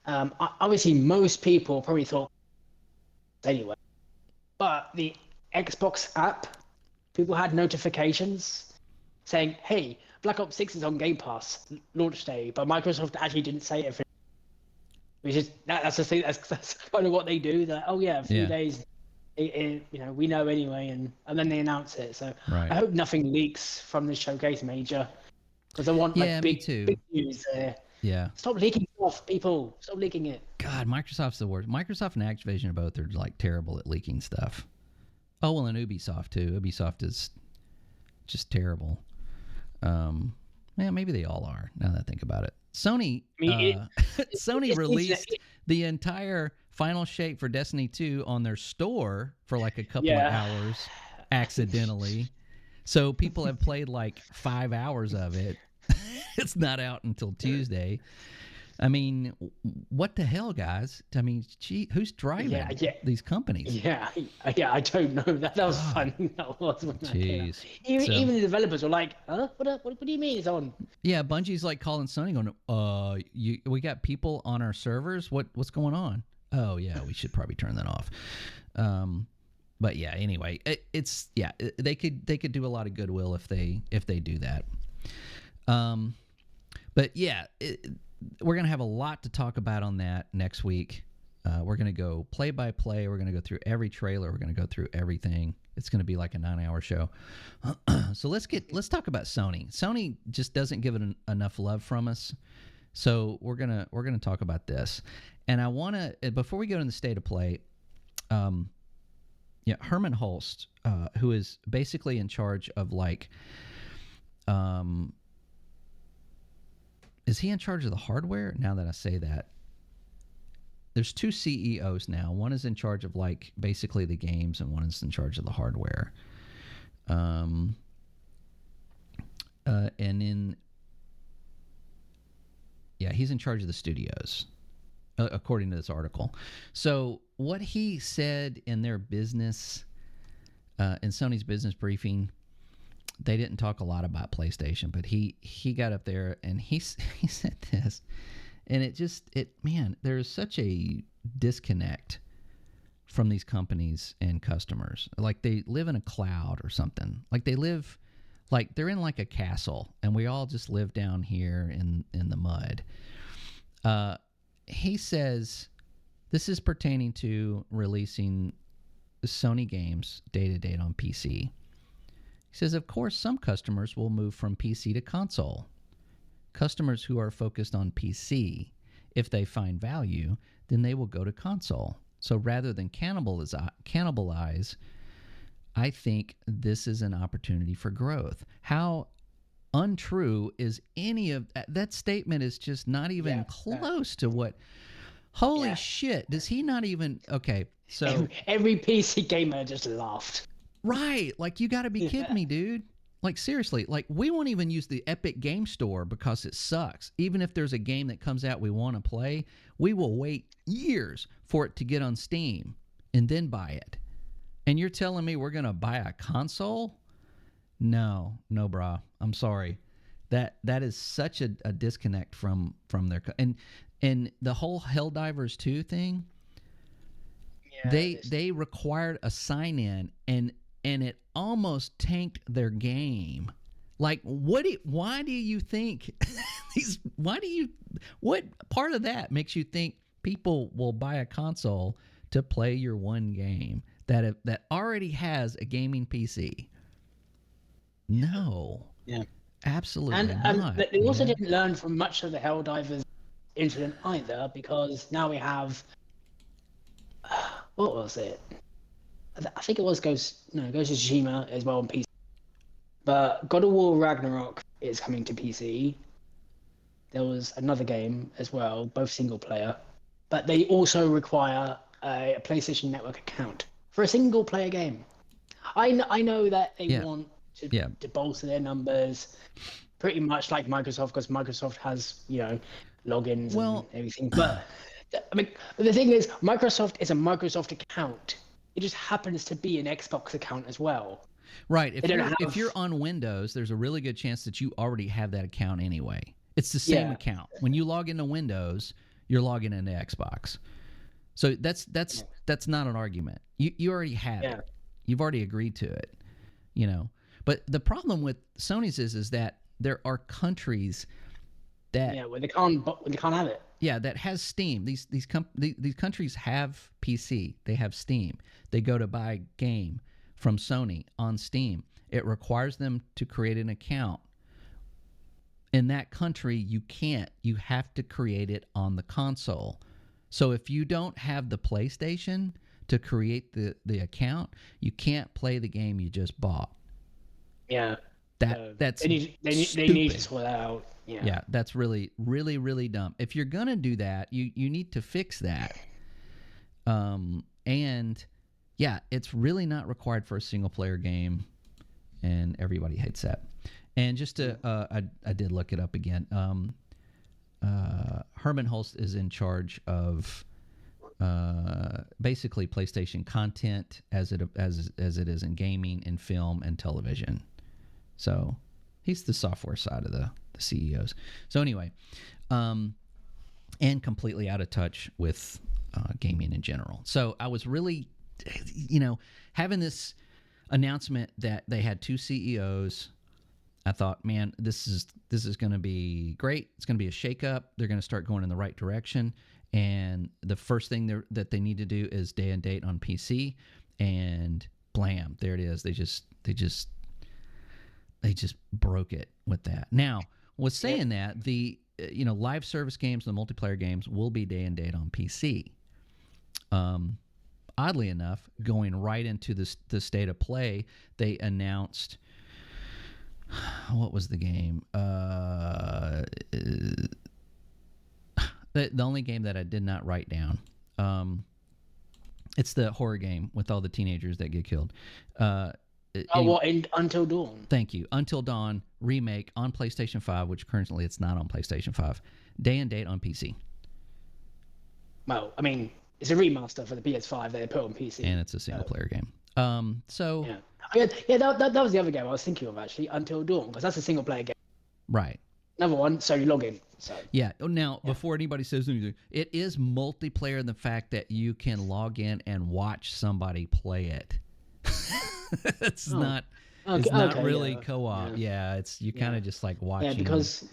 Obviously, most people probably thought anyway, but the Xbox app, people had notifications saying, "Hey, Black Ops 6 is on Game Pass launch day," but Microsoft actually didn't say it. Which is that's the thing. That's kind of what they do. That a few days, we know anyway, and then they announce it. So I hope nothing leaks from this showcase major, because I want big news there. Yeah. Stop leaking stuff, people. Stop leaking it. God, Microsoft's the worst. Microsoft and Activision both are terrible at leaking stuff. Oh well, and Ubisoft too. Ubisoft is just terrible. Maybe they all are. Now that I think about it. Sony Sony released the entire final shape for Destiny 2 on their store for a couple of hours accidentally. So people have played 5 hours of it. It's not out until Tuesday. I mean, what the hell, guys? I mean, who's driving these companies? Yeah, I don't know. That was fun. That was when Jeez. Even the developers were like, huh? What do you mean it's on? Yeah, Bungie's calling Sony going, we got people on our servers? What's going on? Oh, yeah, we should probably turn that off. But yeah, anyway, they could do a lot of goodwill if they do that. But yeah, we're going to have a lot to talk about on that next week. We're going to go play by play. We're going to go through every trailer. We're going to go through everything. It's going to be like a 9-hour show. So let's talk about Sony. Sony just doesn't give it enough love from us. So we're going to talk about this. And I want to, before we go into the state of play, Herman Hulst, who is basically in charge of is he in charge of the hardware? Now that I say that, there's 2 CEOs now. One is in charge of basically the games, and one is in charge of the hardware. And he's in charge of the studios, according to this article. So what he said in their business, in Sony's business briefing, they didn't talk a lot about PlayStation, but he got up there and he said this. And there's such a disconnect from these companies and customers. Like they live in a cloud or something. Like they're in like a castle, and we all just live down here in the mud. He says this is pertaining to releasing Sony games day-to-day on PC. He says, of course, some customers will move from PC to console. Customers who are focused on PC, if they find value, then they will go to console. So rather than cannibalize, I think this is an opportunity for growth. How untrue is any of that statement? Is just not even close to what. Holy shit! Does he not even? Okay, so every PC gamer just laughed. Right, like you got to be kidding me, dude. Like seriously, like we won't even use the Epic Game Store because it sucks. Even if there's a game that comes out we want to play, we will wait years for it to get on Steam and then buy it. And you're telling me we're gonna buy a console? No, brah. I'm sorry. That is such a disconnect from their and the whole Helldivers 2 thing. Yeah, they required a sign in and it almost tanked their game. Like why do you think what part of that makes you think people will buy a console to play your one game that already has a gaming PC? No. Yeah. Absolutely not. They also didn't learn from much of the Helldivers incident either, because now we have what was it? I think it was Ghost of Tsushima as well on PC. But God of War Ragnarok is coming to PC. There was another game as well, both single player, but they also require a PlayStation Network account for a single player game. I know that they want to bolster their numbers, pretty much like Microsoft, because Microsoft has logins and everything. But I mean, the thing is, Microsoft is a Microsoft account. It just happens to be an Xbox account as well. Right. If you're on Windows, there's a really good chance that you already have that account anyway. It's the same account. When you log into Windows, you're logging into Xbox. So that's not an argument. You already have it. You've already agreed to it. But the problem with Sony's is that there are countries that where they can't have it. Yeah, that has Steam. These countries have PC. They have Steam. They go to buy a game from Sony on Steam. It requires them to create an account. In that country, you can't. You have to create it on the console. So if you don't have the PlayStation to create the account, you can't play the game you just bought. Yeah. That's they need to sort that out. Yeah, that's really, really, really dumb. If you're gonna do that, you need to fix that. And yeah, it's really not required for a single player game, and everybody hates that. And just to, I did look it up again. Herman Hulst is in charge of basically PlayStation content as it is in gaming, in film, and television. So he's the software side of the CEOs. So anyway, and completely out of touch with gaming in general. So I was really, having this announcement that they had two CEOs. I thought, man, this is going to be great. It's going to be a shakeup. They're going to start going in the right direction. And the first thing that they need to do is day and date on PC. And blam, there it is. They just broke it with that. Now, with saying that, the live service games and the multiplayer games will be day and date on PC. Oddly enough, going right into the state of play, they announced, what was the game? The only game that I did not write down. It's the horror game with all the teenagers that get killed. Until Dawn. Thank you. Until Dawn remake on PlayStation 5, which currently it's not on PlayStation 5. Day and date on PC. Well, I mean, it's a remaster for the PS5 that they put on PC. And it's a single-player game. So... That was the other game I was thinking of, actually, Until Dawn, because that's a single-player game. Right. Another one, so you log in. So Yeah. Now, before anybody says anything, it is multiplayer in the fact that you can log in and watch somebody play it. It's not. It's not really co-op. Yeah, it's you kind of just like watching. Yeah, because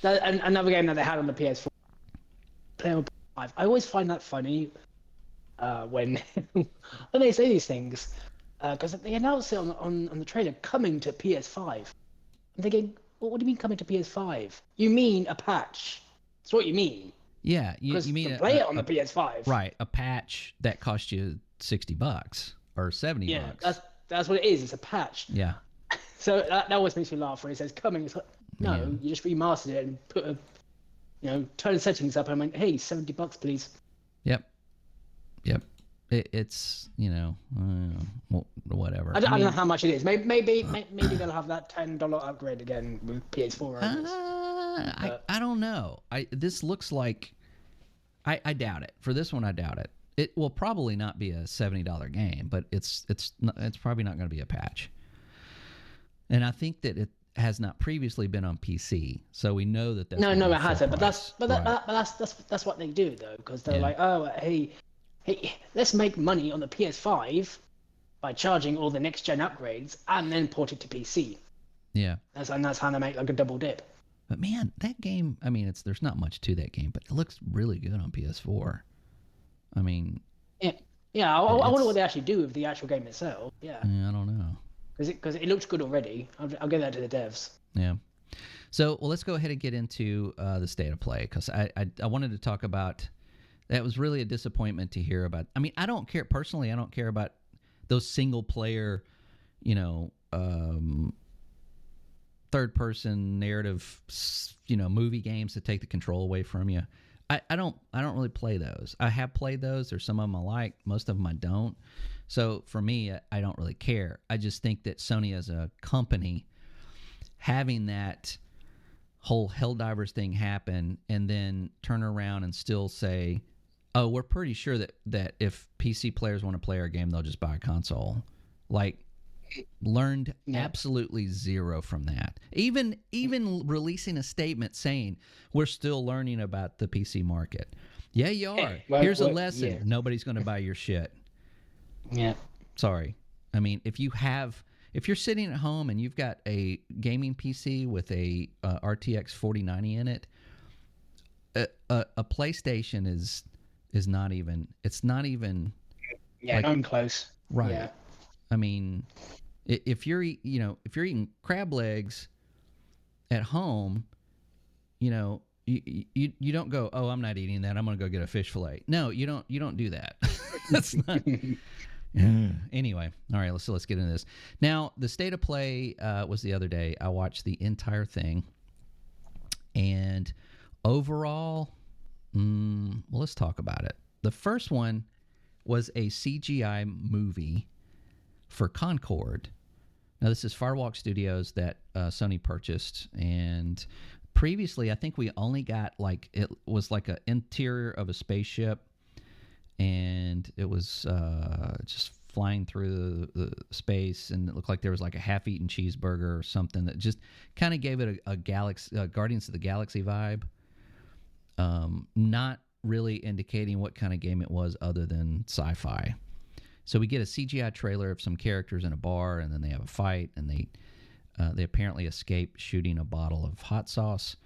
and another game that they had on the PS4, Player 5. I always find that funny when when they say these things, because they announce it on the trailer coming to PS5. I'm thinking, well, what do you mean coming to PS5? You mean a patch? That's what you mean. Yeah, you mean play it on the PS5, right? A patch that cost you $60 or $70. Yeah, that's what it is. It's a patch. Yeah. So that always makes me laugh when it says coming. It's like, no, you just remastered it and put a, turn the settings up and I went, hey, $70 please. Yep. It's whatever. I don't know how much it is. Maybe they'll have that $10 upgrade again with PS4 owners. I don't know. This looks like I doubt it. For this one, I doubt it. It will probably not be a $70 game, but it's probably not going to be a patch. And I think that it has not previously been on PC, so we know that. No, it hasn't. But that's what they do though, because they're like, oh, hey, let's make money on the PS5 by charging all the next gen upgrades and then port it to PC. Yeah, that's how they make like a double dip. But man, that game, I mean, there's not much to that game, but it looks really good on PS4. I mean, I wonder what they actually do with the actual game itself. Yeah, I don't know. Because it looks good already. I'll give that to the devs. Yeah. So, well, let's go ahead and get into the state of play, because I wanted to talk about. That was really a disappointment to hear about. I mean, I don't care personally. I don't care about those single player, third person narrative, movie games that take the control away from you. I don't really play those. I have played those. There's some of them I like. Most of them I don't. So for me, I don't really care. I just think that Sony as a company having that whole Helldivers thing happen and then turn around and still say, oh, we're pretty sure that if PC players want to play our game, they'll just buy a console. Like, learned absolutely zero from that. Even releasing a statement saying we're still learning about the PC market. Yeah, you are. Here's a lesson. Yeah. Nobody's going to buy your shit. Yeah. Sorry. I mean, if you're sitting at home and you've got a gaming PC with a RTX 4090 in it, a PlayStation is not even. It's not even. Yeah, not even close. Right. Yeah. I mean, if you're eating crab legs at home, you don't go, oh, I'm not eating that. I'm going to go get a fish fillet. No, you don't do that. That's not. Anyway, all right. Let's get into this. Now, the state of play was the other day. I watched the entire thing, and overall, well, let's talk about it. The first one was a CGI movie for Concord. Now, this is Firewalk Studios that Sony purchased, and previously, I think we only got it was like an interior of a spaceship, and it was just flying through the space, and it looked like there was like a half-eaten cheeseburger or something that just kind of gave it a Guardians of the Galaxy vibe. Not really indicating what kind of game it was other than sci-fi. So we get a CGI trailer of some characters in a bar, and then they have a fight, and they apparently escape shooting a bottle of hot sauce,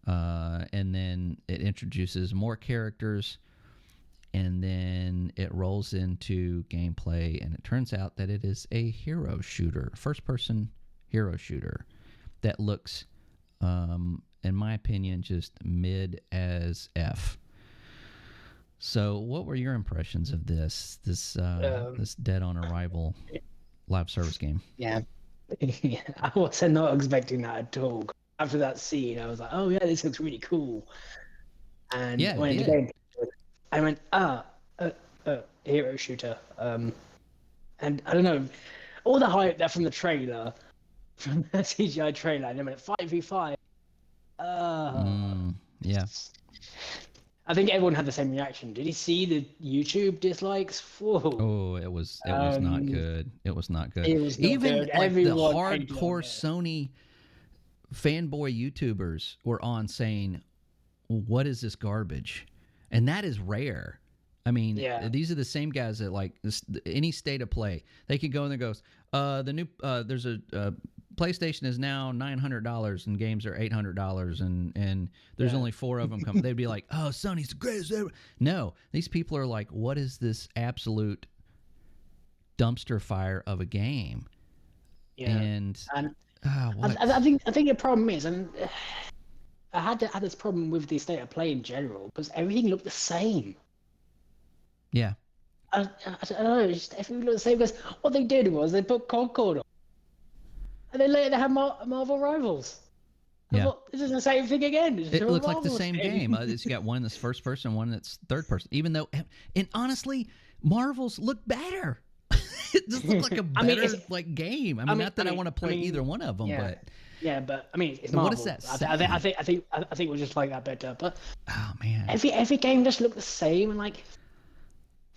and then it introduces more characters, and then it rolls into gameplay, and it turns out that it is a hero shooter, first-person hero shooter that looks, in my opinion, just mid as F. So, what were your impressions of this Dead on Arrival live service game? Yeah, I was not expecting that at all. After that scene, I was like, "Oh yeah, this looks really cool." And when the game, I went, hero shooter. And I don't know, all the hype there from the trailer, from the CGI trailer, and then went 5v5. Yeah. I think everyone had the same reaction. Did you see the YouTube dislikes? Whoa. Oh, it was not good. It was not good. It was not Even good. Like the hardcore Sony fanboy YouTubers were on saying, what is this garbage? And that is rare. I mean, Yeah. these are the same guys that like any state of play. They could go and they goes, there's a PlayStation is now $900 and games are $800 and there's only 4 of them coming. They'd be like, oh, Sony's the greatest ever. No, these people are like, what is this absolute dumpster fire of a game? Yeah. And what? I think the problem is, and I had this problem with the state of play in general because everything looked the same. Yeah. I don't know, just everything looked the same because what they did was they put Concord on, and then later they had Marvel Rivals. Yeah. Thought, this is the same thing again. It looks like the same game. It's got one that's first person, one that's third person. Even though, and honestly, Marvel's look better. It just looks like a better game. I mean, not that I want to play either one of them, but yeah, but I mean, it's Marvel. What is that? I think we'll just like that better. But oh man, every game just looked the same, and like,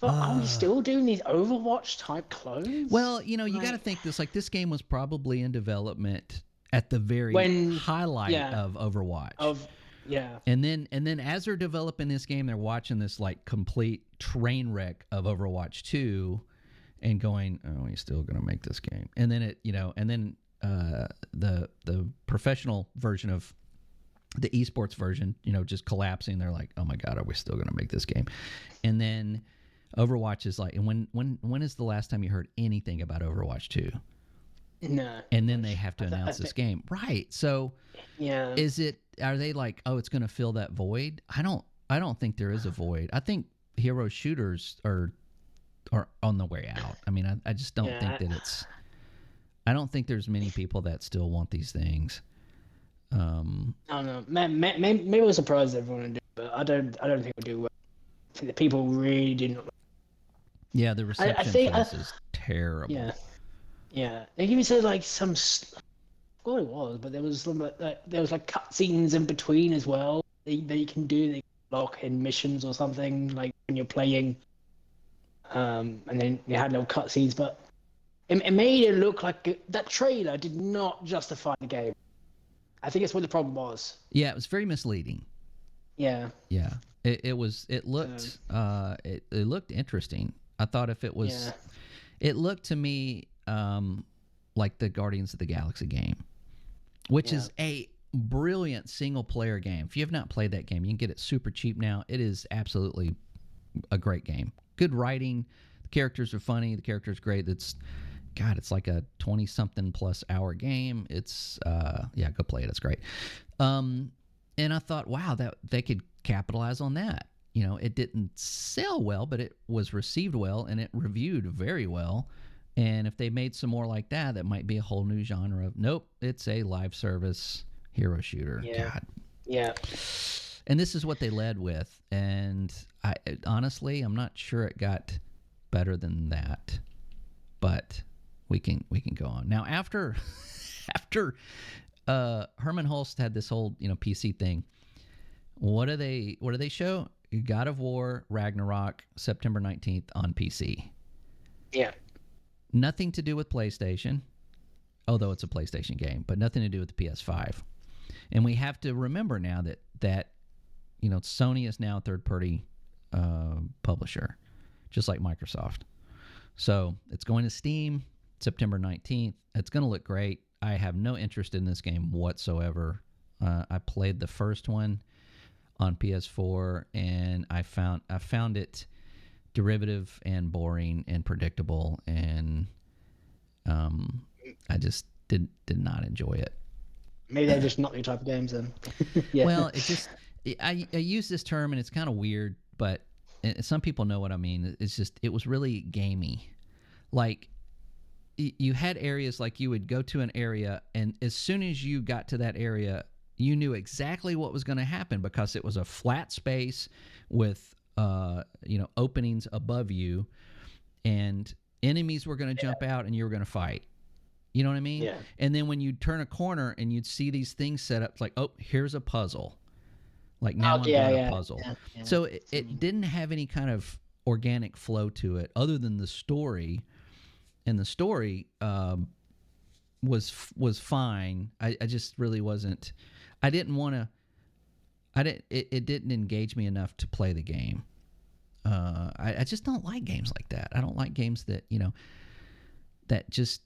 but are we still doing these Overwatch type clones? Well, you know, you got to think this game was probably in development at the very highlight of Overwatch. And then as they're developing this game, they're watching this like complete train wreck of Overwatch 2 and going, oh, we're still going to make this game. And then the professional version of the esports version, just collapsing. They're like, oh my God, are we still going to make this game? And then Overwatch is like, and when is the last time you heard anything about Overwatch 2? No. And then they have to announce this game. Right. So are they like, oh, it's going to fill that void? I don't think there is a void. I think hero shooters are on the way out. I mean, I just don't think that I don't think there's many people that still want these things. I don't know. Maybe we'll surprise everyone and do, but I don't think we'll do well. I think the people really didn't. Yeah, the reception for this is terrible. Yeah. They even said like some. What it was, but there was some like cutscenes in between as well. That you can do. They lock in missions or something like when you're playing. And then they had little cutscenes, but it made it look like that trailer did not justify the game. I think that's what the problem was. Yeah, it was very misleading. Yeah. Yeah. It looked interesting. I thought if it was, it looked to me like the Guardians of the Galaxy game, which is a brilliant single player game. If you have not played that game, you can get it super cheap now. It is absolutely a great game. Good writing. The characters are funny. The character's great. It's like a 20-something plus hour game. It's go play it. It's great. And I thought, wow, that they could capitalize on that. It didn't sell well, but it was received well and it reviewed very well. And if they made some more like that, that might be a whole new genre of, nope, it's a live service hero shooter. Yeah. God. Yeah. And this is what they led with. And honestly, I'm not sure it got better than that. But we can go on. Now, after Herman Hulst had this whole, PC thing, what do they show? God of War Ragnarok, September 19th on PC. Yeah. Nothing to do with PlayStation, although it's a PlayStation game, but nothing to do with the PS5. And we have to remember now that Sony is now a third-party publisher, just like Microsoft. So it's going to Steam September 19th. It's going to look great. I have no interest in this game whatsoever. I played the first one on PS4, and I found it derivative and boring and predictable, and I just did not enjoy it. Maybe they're just not your type of games then. Well, I use this term and it's kind of weird, but some people know what I mean. It was really gamey. Like you had areas, like you would go to an area, and as soon as you got to that area, you knew exactly what was going to happen because it was a flat space with openings above you, and enemies were going to jump out and you were going to fight. You know what I mean? Yeah. And then when you'd turn a corner and you'd see these things set up, like, oh, here's a puzzle. Like now I'm doing a puzzle. Yeah. So it didn't have any kind of organic flow to it other than the story. And the story was fine. I just really wasn't. I didn't want I didn't. It didn't engage me enough to play the game. I just don't like games like that. I don't like games that that just.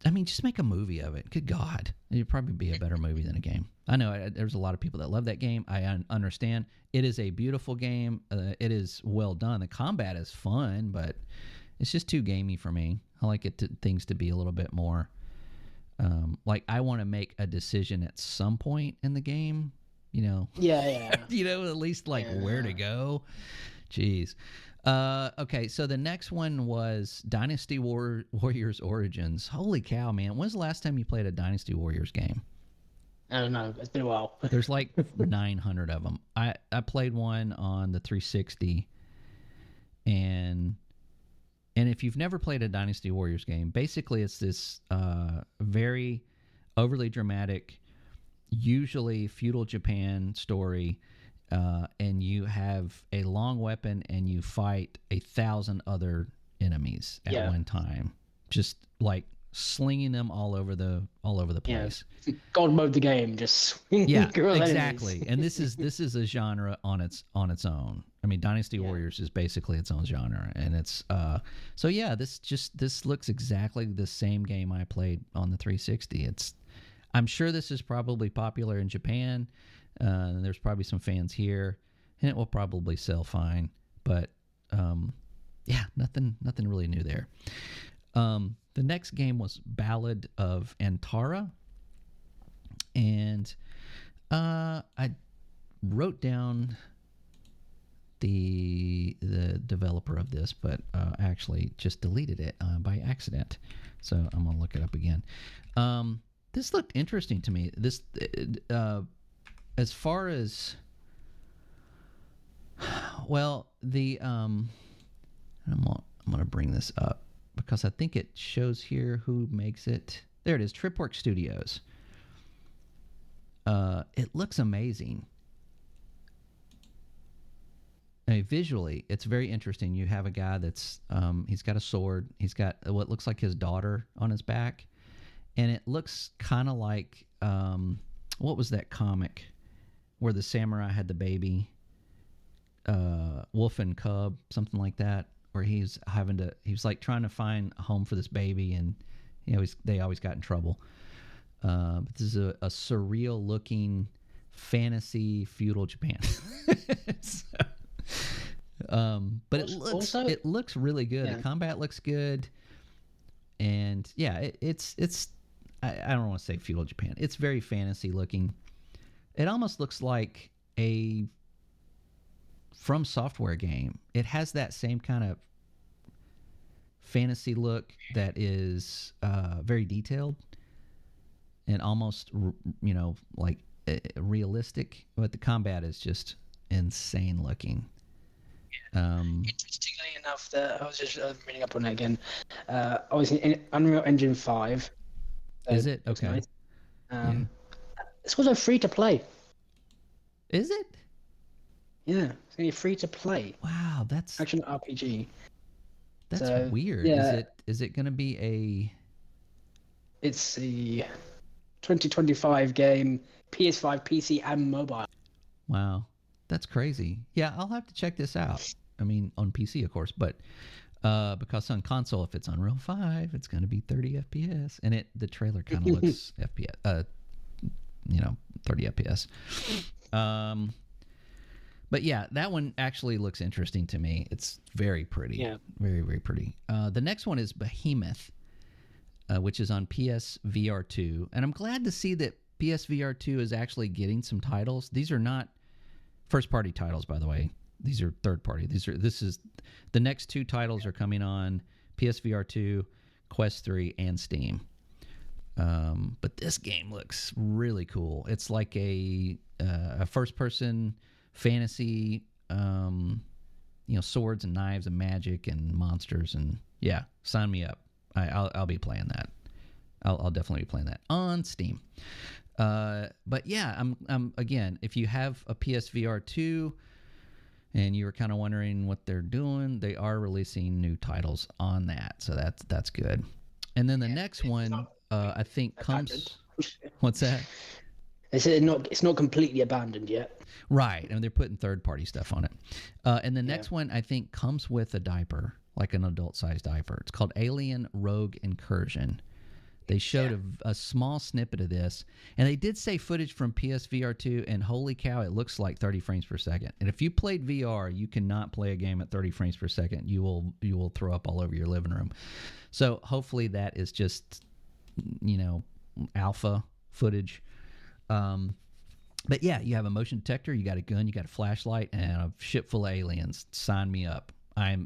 I mean, just make a movie of it. Good God, it'd probably be a better movie than a game. I know there's a lot of people that love that game. I understand. It is a beautiful game. It is well done. The combat is fun, but it's just too gamey for me. I like things to be a little bit more. Like I want to make a decision at some point in the game. Yeah. At least like where to go. Jeez. Okay, so the next one was Dynasty Warriors Origins. Holy cow, man. When's the last time you played a Dynasty Warriors game? I don't know. It's been a while. There's like 900 of them. I played one on the 360, and if you've never played a Dynasty Warriors game, basically it's this very overly dramatic, usually feudal Japan story, and you have a long weapon and you fight 1,000 other enemies at one time, just like slinging them all over the place. God mode the game, just exactly. Enemies. And this is a genre on its own. I mean, Dynasty Warriors is basically its own genre, and it's this looks exactly the same game I played on the 360. I'm sure this is probably popular in Japan. There's probably some fans here, and it will probably sell fine. But nothing really new there. The next game was Ballad of Antara, and I wrote down the developer of this, but actually just deleted it by accident. So I'm gonna look it up again. This looked interesting to me. This as far as I'm gonna bring this up because I think it shows here who makes it. There it is, Tripwork Studios. It looks amazing. Visually, it's very interesting. You have a guy that's he's got a sword. He's got what looks like his daughter on his back, and it looks kind of like what was that comic where the samurai had the baby, Wolf and Cub, something like that, where he was like trying to find a home for this baby, and they always got in trouble. But this is a surreal looking fantasy feudal Japan. But it looks really good. The combat looks good, and it's I don't want to say feudal Japan. It's very fantasy looking. It almost looks like a From Software game. It has that same kind of fantasy look that is very detailed and almost like realistic, but the combat is just insane looking. Interestingly enough, I was just reading up on it again. Obviously, in Unreal Engine 5. Is it? Okay. Nice. It's also free to play. Is it? Yeah, it's gonna be free to play. Wow, that's action RPG. That's weird. Yeah. Is it gonna be a? It's the 2025 game, PS5, PC, and mobile. Wow, that's crazy. Yeah, I'll have to check this out. I mean, on PC, of course, but because on console, if it's Unreal 5, it's going to be 30 FPS, and the trailer kind of looks FPS, 30 FPS. But yeah, that one actually looks interesting to me. It's very pretty. Yeah, very very pretty. The next one is Behemoth, which is on PSVR 2, and I'm glad to see that PSVR 2 is actually getting some titles. These are not first-party titles, by the way. These are third-party. The next two titles are coming on PSVR 2, Quest 3, and Steam. But this game looks really cool. It's like a first-person fantasy, swords and knives and magic and monsters, and yeah, sign me up. I'll be playing that. I'll definitely be playing that on Steam. But yeah, I'm again, if you have a PSVR 2 and you were kind of wondering what they're doing, they are releasing new titles on that, so that's good. And then the next one, I think comes. What's that? It's not completely abandoned yet. Right, and they're putting third-party stuff on it. And the next Yeah. one, I think, comes with a diaper, like an adult-sized diaper. It's called Alien Rogue Incursion. They showed a small snippet of this, and they did say footage from PSVR 2, and holy cow, it looks like 30 frames per second. And if you played VR, you cannot play a game at 30 frames per second. You will throw up all over your living room. So hopefully that is just, alpha footage. But yeah, you have a motion detector, you got a gun, you got a flashlight, and a ship full of aliens. Sign me up.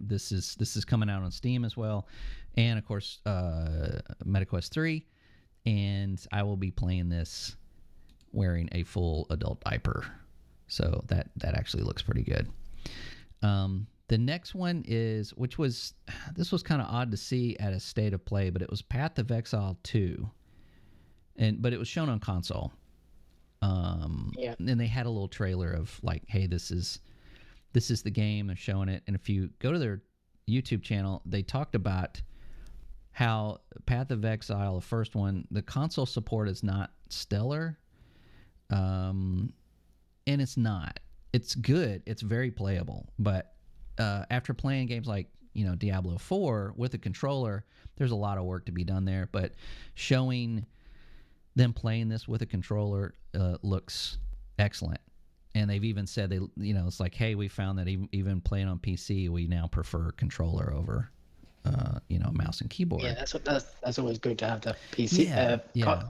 This is coming out on Steam as well, and of course MetaQuest 3, and I will be playing this wearing a full adult diaper. So that actually looks pretty good. The next one is, this was kind of odd to see at a state of play, but it was Path of Exile 2, but it was shown on console. And they had a little trailer of like, hey, this is the game. They're showing it, and if you go to their YouTube channel, they talked about how Path of Exile, the first one, the console support is not stellar, and it's not. It's good. It's very playable, but after playing games like Diablo 4 with a controller, there's a lot of work to be done there. But showing them playing this with a controller looks excellent. And they've even said it's like, hey, we found that even playing on PC, we now prefer controller over, mouse and keyboard. Yeah, that's always good to have the PC,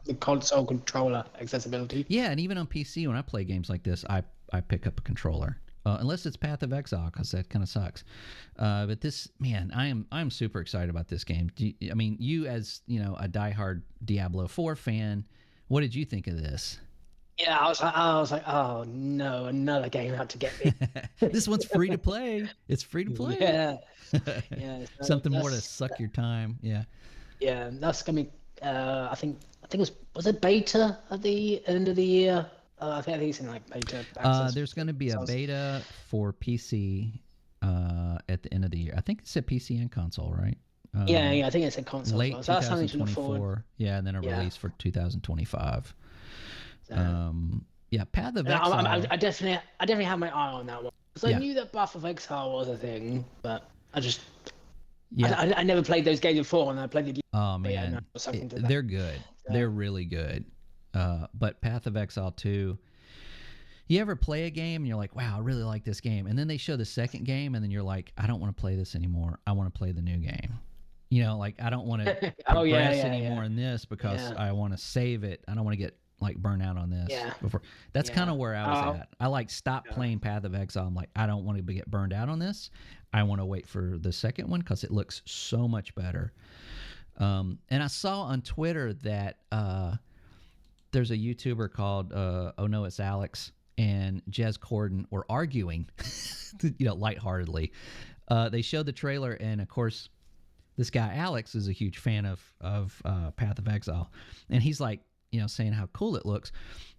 the console controller accessibility. Yeah, and even on PC, when I play games like this, I pick up a controller, unless it's Path of Exile, because that kind of sucks. But this, man, I'm super excited about this game. You as a diehard Diablo 4 fan, what did you think of this? Yeah, I was like, oh no, another game out to get me. This one's free to play. It's free to play. Yeah, yeah. Something more to suck your time. Yeah. Yeah, that's gonna be. I think it was it beta at the end of the year. I think it's in like beta access. There's going to be a beta for PC at the end of the year. I think it's a PC and console, right? Yeah, I think it's a console. Late so that's something to look 2024. forward. Yeah, and then a release for 2025. Path of Yeah, Exile. I definitely have my eye on that one. Because I knew that Path of Exile was a thing, but I never played those games before, and I played the. Oh man, they're good. So. They're really good. But Path of Exile 2. You ever play a game and you're like, wow, I really like this game, and then they show the second game, and then you're like, I don't want to play this anymore. I want to play the new game. I don't want to progress anymore in this because I want to save it. I don't want to get like burn out on this before. That's kind of where I was at. I stopped playing Path of Exile. I'm like, I don't want to get burned out on this. I want to wait for the second one because it looks so much better. And I saw on Twitter that there's a YouTuber called Oh No It's Alex and Jez Corden were arguing, lightheartedly. They showed the trailer, and of course, this guy Alex is a huge fan of Path of Exile, and he's like, saying how cool it looks,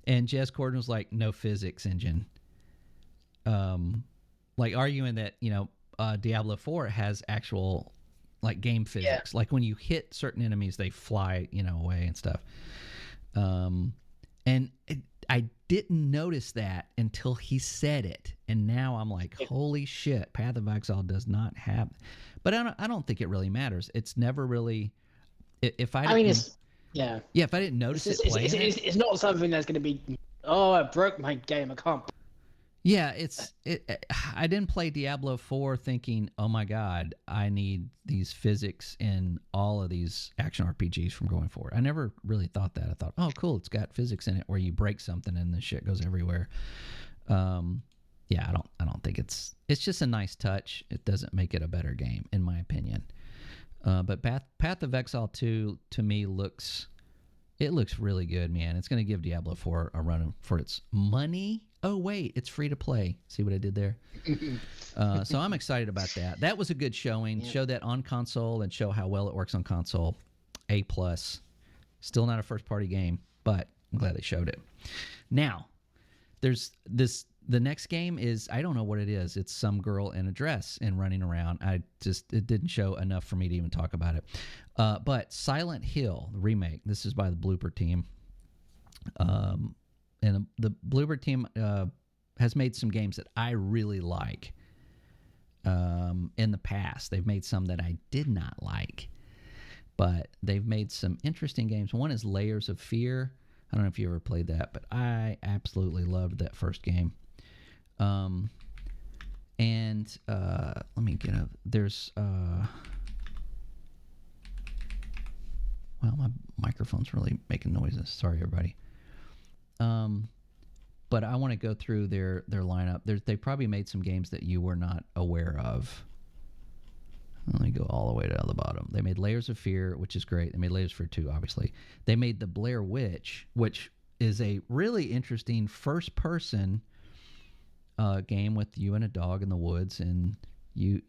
and Jez Corden was like, no physics engine, like arguing that Diablo 4 has actual like game physics, like when you hit certain enemies they fly away and stuff, and I didn't notice that until he said it, and now I'm like, holy shit, Path of Exile does not have, but I don't think it really matters. It's never really, if I didn't, if I didn't notice it's not something that's going to be, oh, I broke my game, I can't. Yeah, I didn't play Diablo 4 thinking, oh my God, I need these physics in all of these action RPGs from going forward. I never really thought that. I thought, oh, cool, it's got physics in it where you break something and the shit goes everywhere. I don't think it's just a nice touch. It doesn't make it a better game, in my opinion. But Path of Exile 2 to me looks really good, man. It's going to give Diablo 4 a run for its money. Oh, wait, it's free to play. See what I did there? So I'm excited about that. That was a good showing. Yeah. Show that on console and show how well it works on console. A+. Still not a first-party game, but I'm glad they showed it. Now, there's this. The next game is, I don't know what it is. It's some girl in a dress and running around. It didn't show enough for me to even talk about it. But Silent Hill, the remake, this is by the Blooper team. and the Bluebird team has made some games that I really like. In the past, they've made some that I did not like, but they've made some interesting games. One is Layers of Fear. I don't know if you ever played that, but I absolutely loved that first game. And let me get up. There's well, my microphone's really making noises. Sorry, everybody. But I want to go through their lineup. They probably made some games that you were not aware of. Let me go all the way down the bottom. They made Layers of Fear, which is great. They made Layers of Fear 2, obviously. They made The Blair Witch, which is a really interesting first-person game with you and a dog in the woods, and you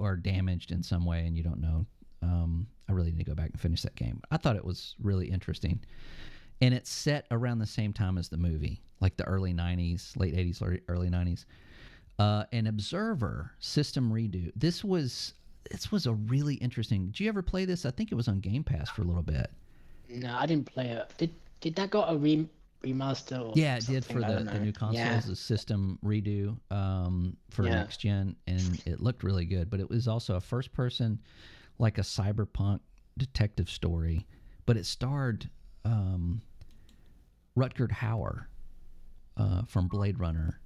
are damaged in some way, and you don't know. I really need to go back and finish that game. I thought it was really interesting. And it's set around the same time as the movie, like the early 90s, late 80s, early 90s. An Observer system redo. This was a really interesting. Did you ever play this? I think it was on Game Pass for a little bit. No, I didn't play it. Did that got a remaster? Or yeah, it did for the new consoles. Yeah. The system redo for next gen, and it looked really good. But it was also a first person, like a cyberpunk detective story, but it starred Rutger Hauer from Blade Runner,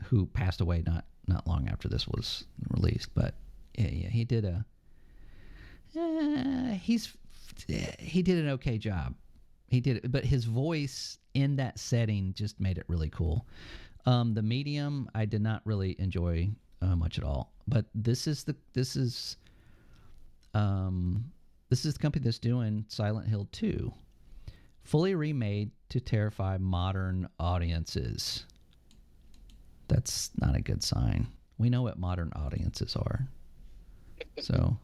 who passed away not long after this was released. But yeah, he did he did an okay job. He did it, but his voice in that setting just made it really cool. The Medium I did not really enjoy much at all. But this is the company that's doing Silent Hill 2, fully remade to terrify modern audiences. That's not a good sign. We know what modern audiences are. So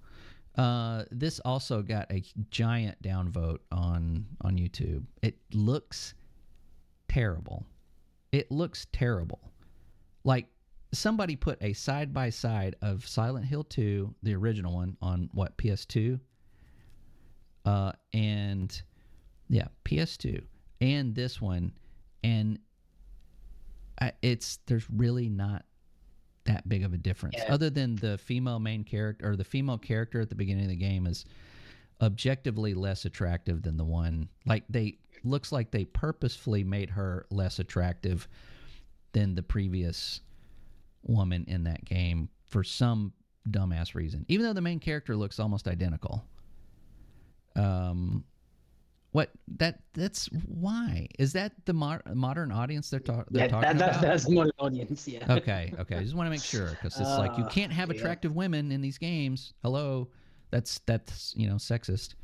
this also got a giant downvote on YouTube. It looks terrible. It looks terrible. Like somebody put a side-by-side of Silent Hill 2, the original one, on what, PS2? And yeah, PS2, and this one, and there's really not that big of a difference, other than the female main character, or the female character at the beginning of the game is objectively less attractive than the one. Like looks like they purposefully made her less attractive than the previous woman in that game for some dumbass reason, even though the main character looks almost identical. That's why is that the modern audience they're talking about? That's the modern audience. Yeah. Okay. I just want to make sure, because it's like you can't have attractive women in these games. Hello, that's sexist.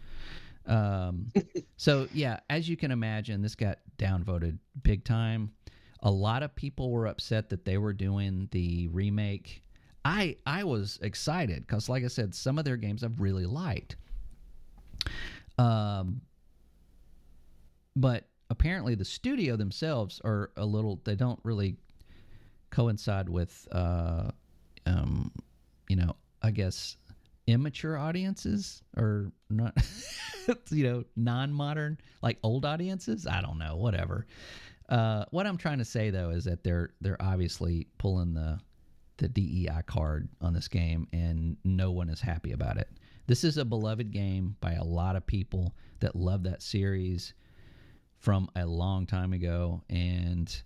So yeah, as you can imagine, this got downvoted big time. A lot of people were upset that they were doing the remake. I was excited because, like I said, some of their games I've really liked. But apparently the studio themselves are they don't really coincide with, I guess, immature audiences, or not, non-modern, like old audiences. I don't know, whatever. What I'm trying to say though is that they're obviously pulling the DEI card on this game, and no one is happy about it. This is a beloved game by a lot of people that love that series from a long time ago, and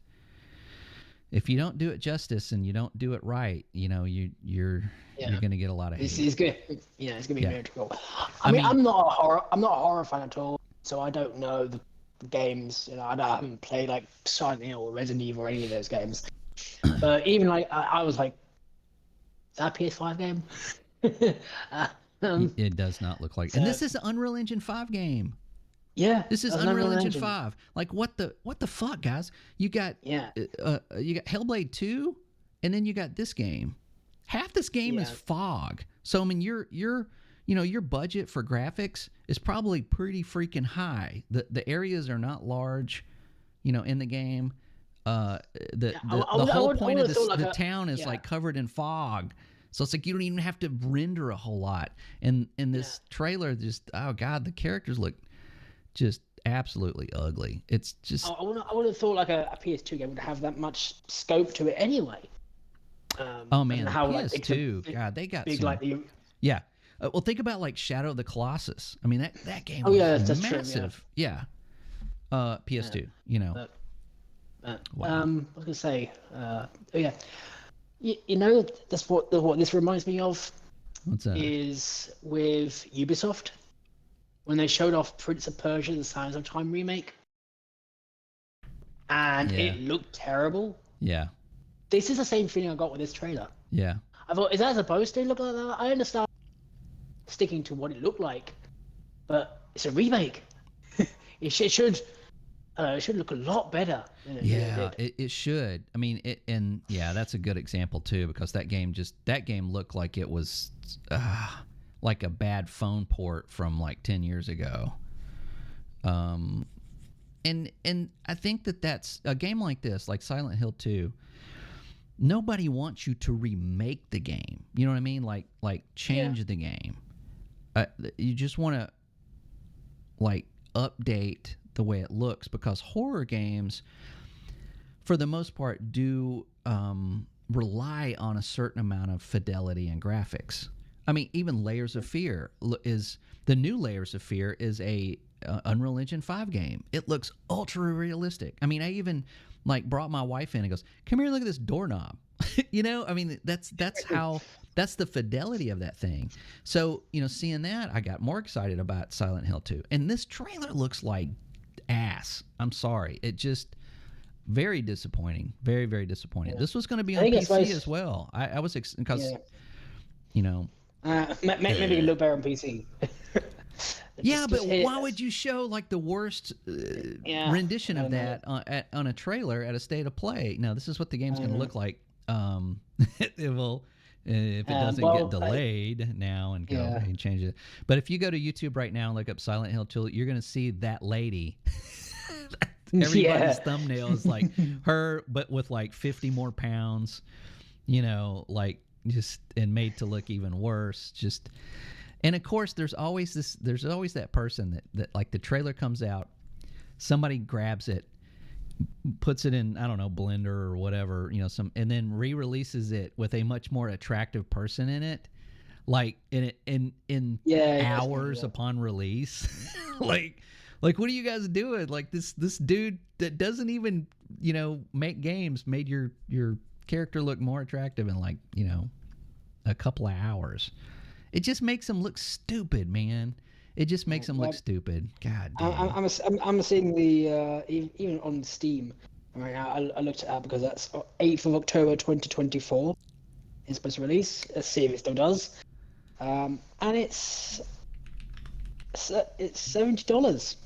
if you don't do it justice and you don't do it right, you're going to get a lot of hate. It's good. It's going to be very difficult. I mean, I'm not a horror fan at all, so I don't know the games. I haven't played like Silent Hill or Resident Evil or any of those games. But even like I was like, is that a PS5 game? It does not look like. And this is an Unreal Engine 5 game. Yeah, this is Unreal Engine 5. Like what the fuck, guys? You got Hellblade 2, and then you got this game. Half this game is fog. So I mean, your budget for graphics is probably pretty freaking high. The areas are not large, in the game. The whole point of the town is like covered in fog. So it's like you don't even have to render a whole lot. And in this trailer, just, oh God, the characters look just absolutely ugly. It's just I would have thought like a PS2 game would have that much scope to it anyway. oh man, and the how like PS2, God, they got big some. like the Yeah. Well, think about like Shadow of the Colossus. I mean, that game Oh, was yeah, that's true, yeah. massive. Yeah. PS2, you know. Wow. I was gonna say, oh yeah, you know that's what this reminds me of What's that? is with Ubisoft when they showed off Prince of Persia: The Sands of Time remake, and Yeah. it looked terrible. Yeah. This is the same feeling I got with this trailer. Yeah. I thought, is that supposed to look like that? I understand sticking to what it looked like, but it's a remake. It should look a lot better than it really Yeah, did. it should. I mean, and yeah, that's a good example too, because that game looked like it was like a bad phone port from like 10 years ago. And I think that's a game like this, like Silent Hill 2. Nobody wants you to remake the game. You know what I mean? Like change the game. You just want to like update the way it looks, because horror games, for the most part, do rely on a certain amount of fidelity and graphics. I mean, even Layers of Fear is the new Layers of Fear is a Unreal Engine 5 game. It looks ultra realistic. I mean, I even like brought my wife in and goes, "Come here, look at this doorknob." You know, I mean, that's the fidelity of that thing. So, you know, seeing that, I got more excited about Silent Hill 2. And this trailer looks like ass. I'm sorry. It just very disappointing. Very, very disappointing. This was going to be on PC as well. I was because you know, maybe it look better on PC. yeah, but why would you show like the worst rendition of that on a trailer at a state of play? No, this is what the game's going to look like. It will, if it doesn't get delayed now and go and change it. But if you go to YouTube right now and look up Silent Hill 2, you're going to see that lady. Everybody's thumbnail is like her, but with like 50 more pounds, you know, like just, and made to look even worse. Just, and of course there's always that person that like the trailer comes out, somebody grabs it, puts it in, I don't know, Blender or whatever, you know, and then re-releases it with a much more attractive person in it, like in hours upon release. like what are you guys doing? Like this dude that doesn't even, you know, make games made your character look more attractive in like, you know, a couple of hours. It just makes him look stupid, man. It just makes them look stupid. God damn. I'm seeing the even on Steam right now. I looked it up because that's 8th of October 2024. It's supposed to release. Let's see if it still does. And it's $70.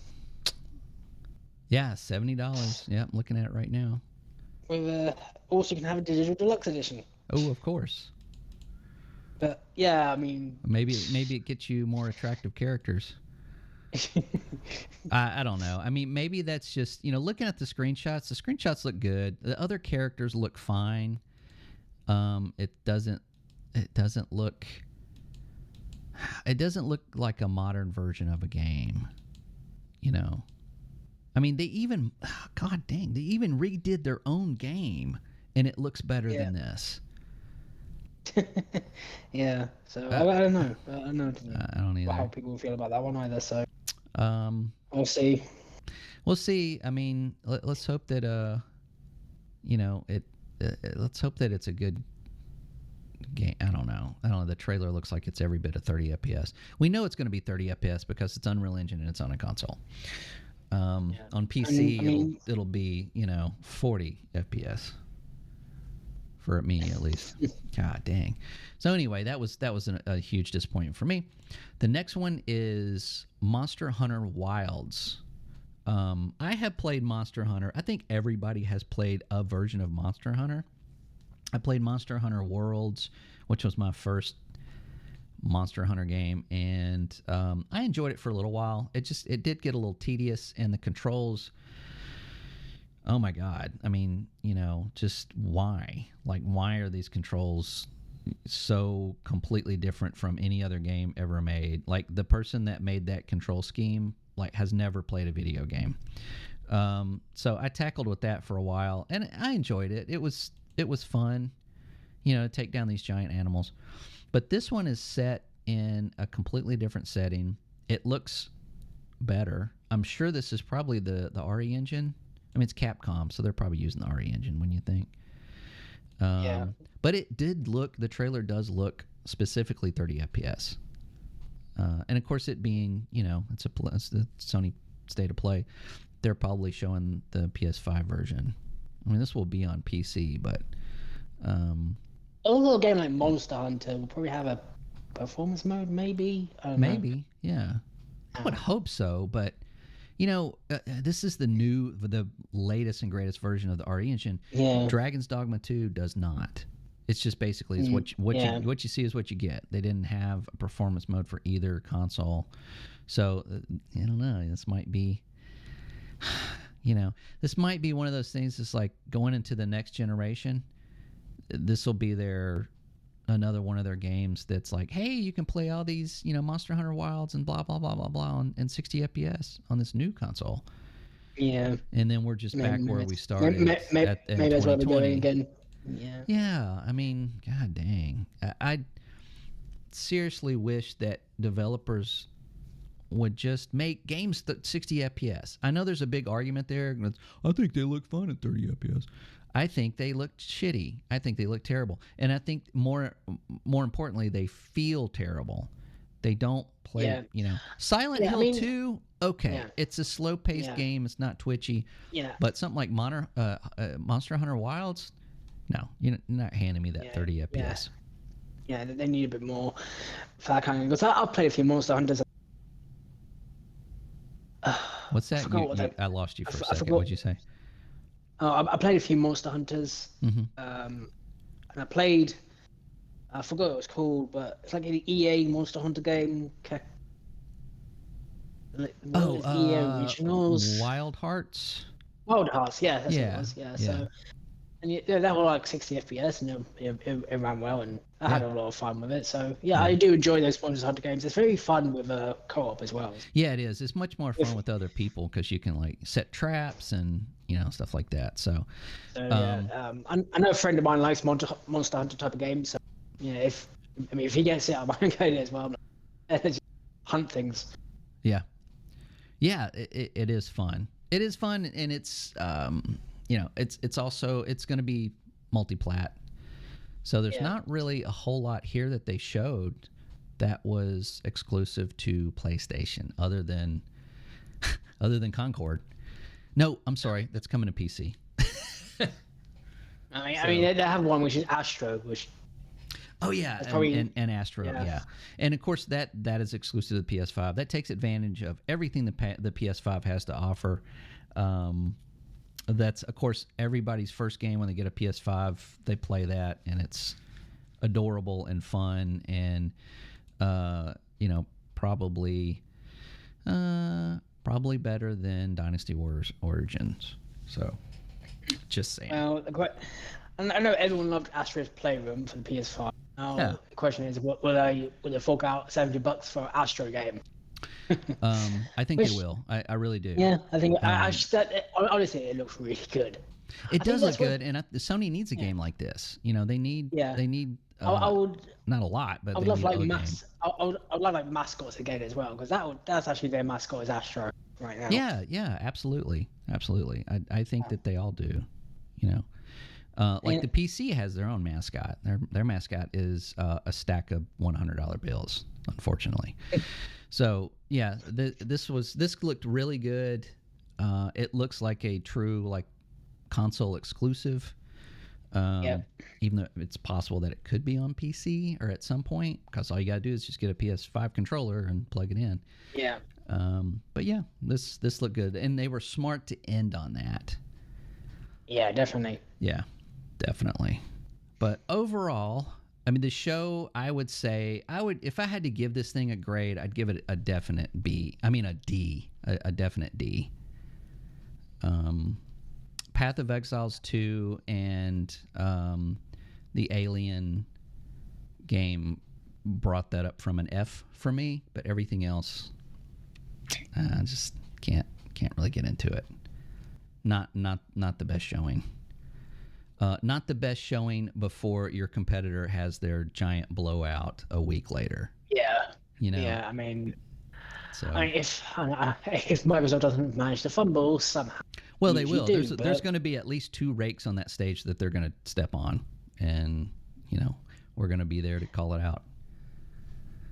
Yeah, $70. Yeah, I'm looking at it right now. With also you can have a digital deluxe edition. Oh, of course. But yeah, I mean, maybe it gets you more attractive characters. I don't know. I mean, maybe that's just, you know, looking at the screenshots look good. The other characters look fine. It doesn't look like a modern version of a game, you know. I mean, they even redid their own game and it looks better than this. Yeah, so I don't know. I don't either. How people feel about that one either. So we'll see. We'll see. I mean, let's hope that you know, let's hope that it's a good game. I don't know. The trailer looks like it's every bit of 30 FPS. We know it's going to be 30 FPS because it's Unreal Engine and it's on a console. On PC, it'll be, you know, 40 FPS. For me, at least. God dang. So anyway, that was a huge disappointment for me. The next one is Monster Hunter Wilds. I have played Monster Hunter. I think everybody has played a version of Monster Hunter. I played Monster Hunter Worlds, which was my first Monster Hunter game, and I enjoyed it for a little while. It did get a little tedious, and the controls, oh my God. I mean, you know, just why? Like, why are these controls so completely different from any other game ever made. Like the person that made that control scheme like has never played a video game. So I tackled with that for a while, and I enjoyed it. It was fun, to take down these giant animals. But this one is set in a completely different setting. It looks better. I'm sure this is probably the RE engine. I mean, it's Capcom, so they're probably using the RE engine, when you think. Yeah. But it did look, the trailer does look specifically 30 FPS. And of course, it being, it's the Sony State of Play, they're probably showing the PS5 version. I mean, this will be on PC, but... a little game like Monster Hunter will probably have a performance mode, maybe? I don't know. Maybe, yeah. I would hope so, but... this is the latest and greatest version of the RE engine. Yeah. Dragon's Dogma 2 does not. It's just basically what you see is what you get. They didn't have a performance mode for either console, so I don't know. This might be, this might be one of those things. That's like going into the next generation. This will be another one of their games that's like, hey, you can play all these, Monster Hunter Wilds and blah blah blah blah blah on 60 FPS on this new console. Yeah. And then we're just back where we started. Maybe that's what we're 2020. doing again. Yeah. Yeah, I mean, god dang. I seriously wish that developers would just make games 60 FPS. I know there's a big argument there. I think they look fun at 30 FPS. I think they look shitty. I think they look terrible. And I think more importantly, they feel terrible. They don't play, Silent Hill 2, okay. Yeah. It's a slow-paced game. It's not twitchy. Yeah. But something like Monster Hunter Wilds, no, you're not handing me that 30 FPS. Yeah, they need a bit more for that kind of... Because I've played a few Monster Hunters. What's that? I lost you for a second. What'd you say? I played a few Monster Hunters. Mm-hmm. And I played... I forgot what it was called, but it's like an EA Monster Hunter game. EA Originals. Wild Hearts? Wild Hearts, yeah, that's what it was. Yeah, so... And that was like 60 FPS, and it ran well, and I had a lot of fun with it. So I do enjoy those Monster Hunter games. It's very fun with co-op as well. Yeah, it is. It's much more fun with other people because you can like set traps and stuff like that. So I know a friend of mine likes Monster Hunter type of games. So if he gets it, I might get it as well. Hunt things. Yeah, it is fun. It is fun, and it's it's also, it's going to be multi-plat. So there's not really a whole lot here that they showed that was exclusive to PlayStation other than Concord. No, I'm sorry, that's coming to PC. I mean, they have one which is Astro, which... Oh yeah, and Astro, yeah. And of course that is exclusive to the PS5. That takes advantage of everything the PS5 has to offer. That's, of course, everybody's first game when they get a PS5. They play that, and it's adorable and fun, and probably better than Dynasty Warriors Origins. So, just saying. Well, I know everyone loved Astro's Playroom for the PS5. Now the question is, will they fork out $70 for an Astro game? I think they will. I really do. Yeah, I think. Honestly, it looks really good. It does look good, and Sony needs a game like this. They need. They need. I would not a lot, but I would love like I would love like mascots again as well, because that's actually their mascot is Astro right now. Yeah, absolutely. I think that they all do. The PC has their own mascot. Their mascot is a stack of $100 bills. Unfortunately. So yeah, this looked really good. It looks like a true console exclusive. Even though it's possible that it could be on PC or at some point, because all you gotta do is just get a PS5 controller and plug it in. Yeah. But yeah, this looked good, and they were smart to end on that. Yeah, definitely. Yeah, definitely. But overall, I mean, the show, I would say, if I had to give this thing a grade, I'd give it a definite B. I mean, a D, a definite D. Path of Exiles 2 and the Alien game brought that up from an F for me, but everything else, I just can't really get into it. Not the best showing. Not the best showing before your competitor has their giant blowout a week later. Yeah. You know. Yeah, I mean, So if Microsoft doesn't manage to fumble somehow, well, they will. do, There's going to be at least 2 rakes on that stage that they're going to step on, and we're going to be there to call it out.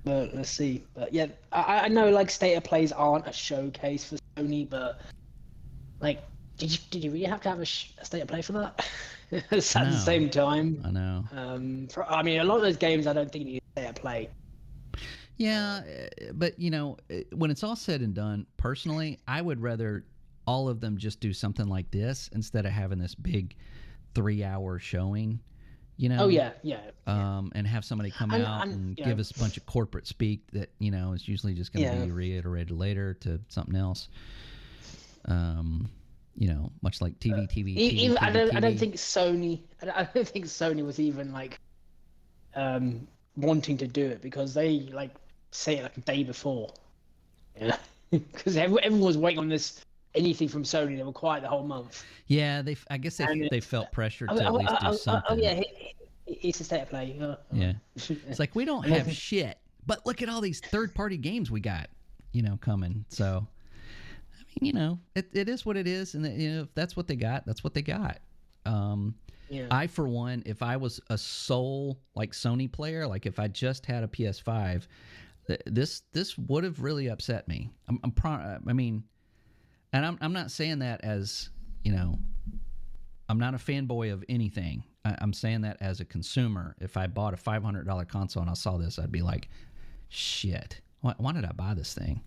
But let's see. But yeah, I know like state of plays aren't a showcase for Sony, but like, did you really have to have a state of play for that? At the same time. I know. I mean, a lot of those games I don't think need a state of play. Yeah, but when it's all said and done, personally, I would rather all of them just do something like this instead of having this big 3-hour showing. Oh yeah. And have somebody come out and give us a bunch of corporate speak that is usually just going to be reiterated later to something else. Much like TV. I don't think Sony. I don't think Sony was even like wanting to do it because they like say it like a day before. Yeah, because everyone was waiting on anything from Sony. They were quiet the whole month. Yeah, I guess they felt pressured to at least do something. Oh yeah, it's a state of play. Yeah, it's like we don't have shit, but look at all these third-party games we got, coming. So, I mean, it is what it is, and if that's what they got, that's what they got. Yeah. I, for one, if I was a sole like Sony player, like if I just had a PS5, this would have really upset me. I mean, and I'm not saying that as I'm not a fanboy of anything. I'm saying that as a consumer. If I bought a $500 console and I saw this, I'd be like, shit, why did I buy this thing?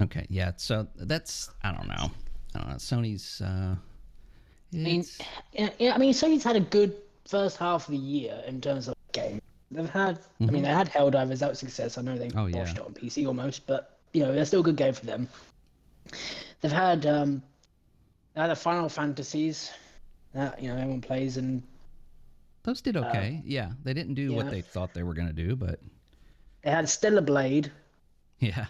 Okay, yeah. So that's I don't know. Sony's. I mean, Sony's had a good first half of the year in terms of games. They've had, I mean, they had Helldivers. That was a success. I know they washed it on PC almost, but they're still a good game for them. They've had the Final Fantasies that everyone plays, and those did okay. Yeah, they didn't do what they thought they were going to do, but they had Stellar Blade. Yeah.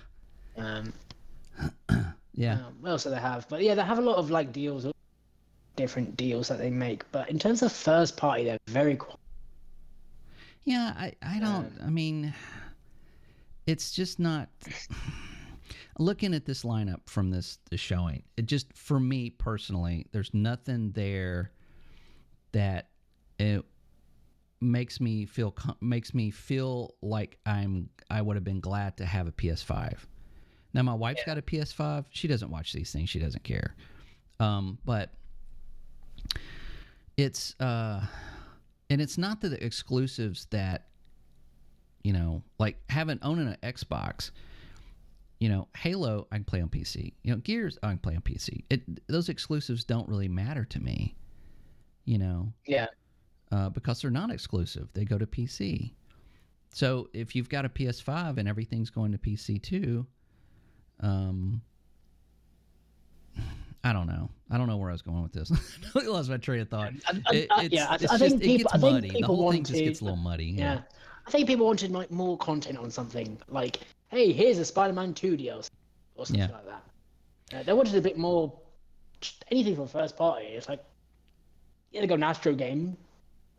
Yeah. What else do they have? But yeah, they have a lot of like deals, different deals that they make. But in terms of first party, they're very quiet. Yeah, I don't. I mean, it's just not. Looking at this lineup from this showing, it just, for me personally, there's nothing there that it makes me feel like I would have been glad to have a PS5. Now my wife's got a PS5. She doesn't watch these things. She doesn't care. But it's and it's not the exclusives that like owning an Xbox. Halo, I can play on PC. Gears, I can play on PC. Those exclusives don't really matter to me. Yeah. Because they're not exclusive. They go to PC. So if you've got a PS5 and everything's going to PC too, I don't know. I don't know where I was going with this. I lost my train of thought. I think it gets muddy. The whole thing just gets a little muddy. Yeah. I think people wanted like more content on something like, hey, here's a Spider-Man 2 DLC or something like that. They wanted a bit more, just anything from first party. It's like, they got an Astro game.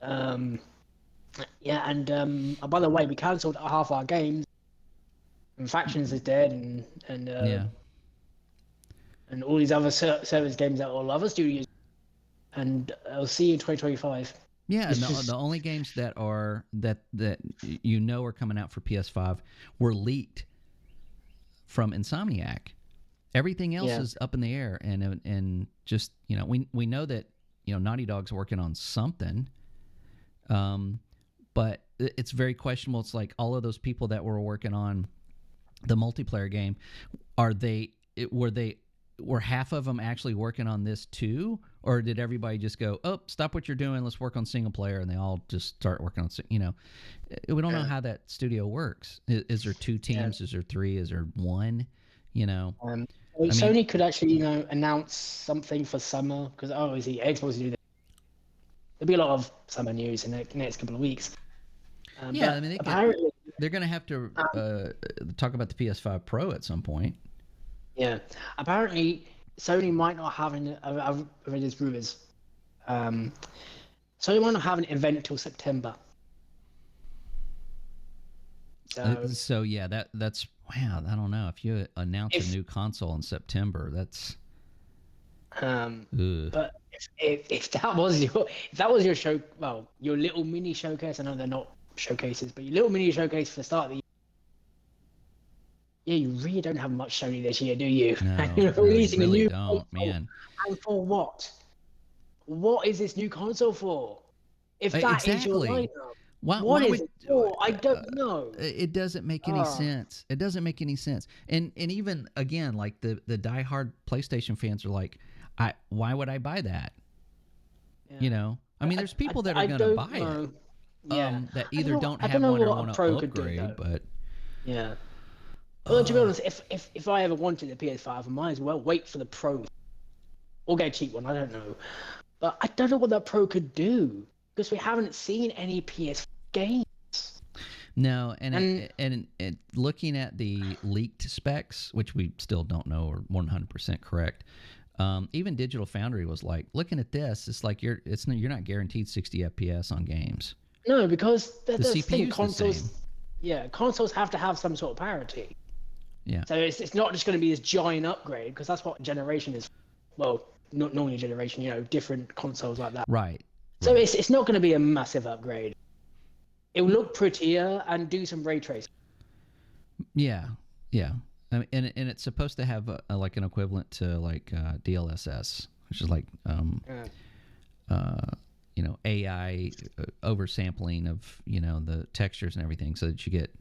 And by the way, we cancelled half our games. And Factions is dead, and all these other service games that all other studios. And I'll see you in 2025. Yeah, the only games that are that are coming out for PS5 were leaked from Insomniac. Everything else is up in the air, and just we know that Naughty Dog's working on something, but it's very questionable. It's like all of those people that were working on the multiplayer game, were half of them actually working on this too, or did everybody just go, oh, stop what you're doing, let's work on single player, and they all just start working on we don't know how that studio works. Is there 2 teams? Is there 3? Is there 1? Sony could actually announce something for summer, because obviously Xbox do that. there'll be a lot of summer news in the next couple of weeks. Yeah, But I mean, apparently, they're going to have to talk about the PS5 Pro at some point. yeah, apparently Sony might not have an. I've read this rumors. Sony might not have an event till September. So yeah, that's wow. I don't know if you announce If- a new console in September. That's ugh. but if that was your show, well, your little mini showcase. I know they're not showcases, but your little mini showcase for the start of the year. Yeah, you really don't have much Sony this year, do you? no, And you're no, you releasing really a new don't, console. man. And for what? What is this new console for? If that is your Exactly. lineup, Why what is would it for? I don't know. it doesn't make any sense. It doesn't make any sense. And even again, like the diehard PlayStation fans are like, why would I buy that? Yeah. You know, I mean, there's people that are I going to don't buy know. it. Yeah. That I either know- don't I have don't know one or what a want to pro could do, upgrade, though. but Yeah. Well, to be honest, if I ever wanted a PS5, I might as well wait for the Pro, or get a cheap one. I don't know, but I don't know what that Pro could do because we haven't seen any PS games. no, and looking at the leaked specs, which we still don't know are 100% correct. Even Digital Foundry was like, looking at this, it's like you're not guaranteed 60 FPS on games. No, because the CPU's thing, the consoles, same. yeah, consoles have to have some sort of parity. Yeah. So it's not just going to be this giant upgrade because that's what generation is. Well, not normally generation, different consoles like that. Right. So it's not going to be a massive upgrade. It will look prettier and do some ray tracing. Yeah. Yeah. I mean, and it's supposed to have like an equivalent to like DLSS, which is like AI oversampling of the textures and everything, so that you get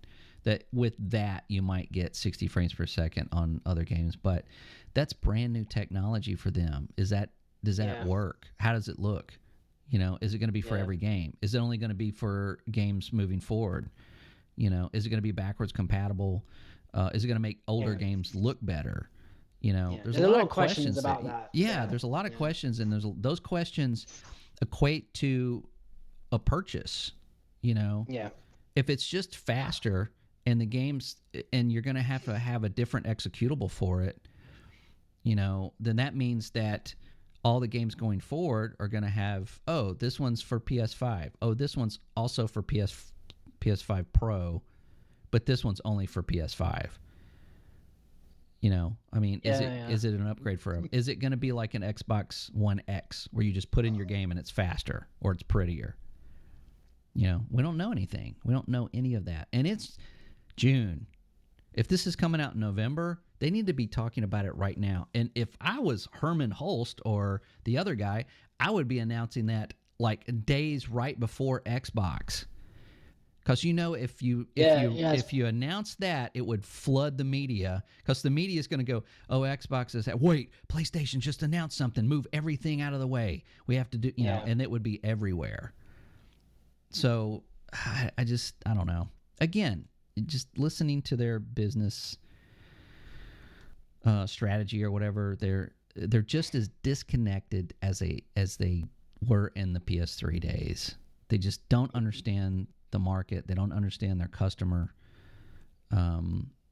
that. With that, you might get 60 frames per second on other games, but that's brand new technology for them. Does that Yeah. work? How does it look? Is it going to be for Yeah. every game? Is it only going to be for games moving forward? Is it going to be backwards compatible? Is it going to make older games look better? There's a lot of questions about that. Yeah, there's a lot of questions, and those questions equate to a purchase. Yeah. If it's just faster and the games, and you're going to have a different executable for it, then that means that all the games going forward are going to have, oh, this one's for PS5. Oh, this one's also for PS5 Pro, but this one's only for PS5. I mean, is it an upgrade for is it going to be like an Xbox One X where you just put in your game and it's faster or it's prettier? We don't know anything. We don't know any of that. And it's June. If this is coming out in November, they need to be talking about it right now. And if I was Herman Holst or the other guy, I would be announcing that like days right before Xbox. Because if you announce that, it would flood the media. Because the media is going to go, oh, Xbox is wait, PlayStation just announced something. Move everything out of the way. We have to do, and it would be everywhere. So I don't know. Again, just listening to their business strategy or whatever, they're just as disconnected as they were in the PS3 days. They just don't understand the market. They don't understand their customer.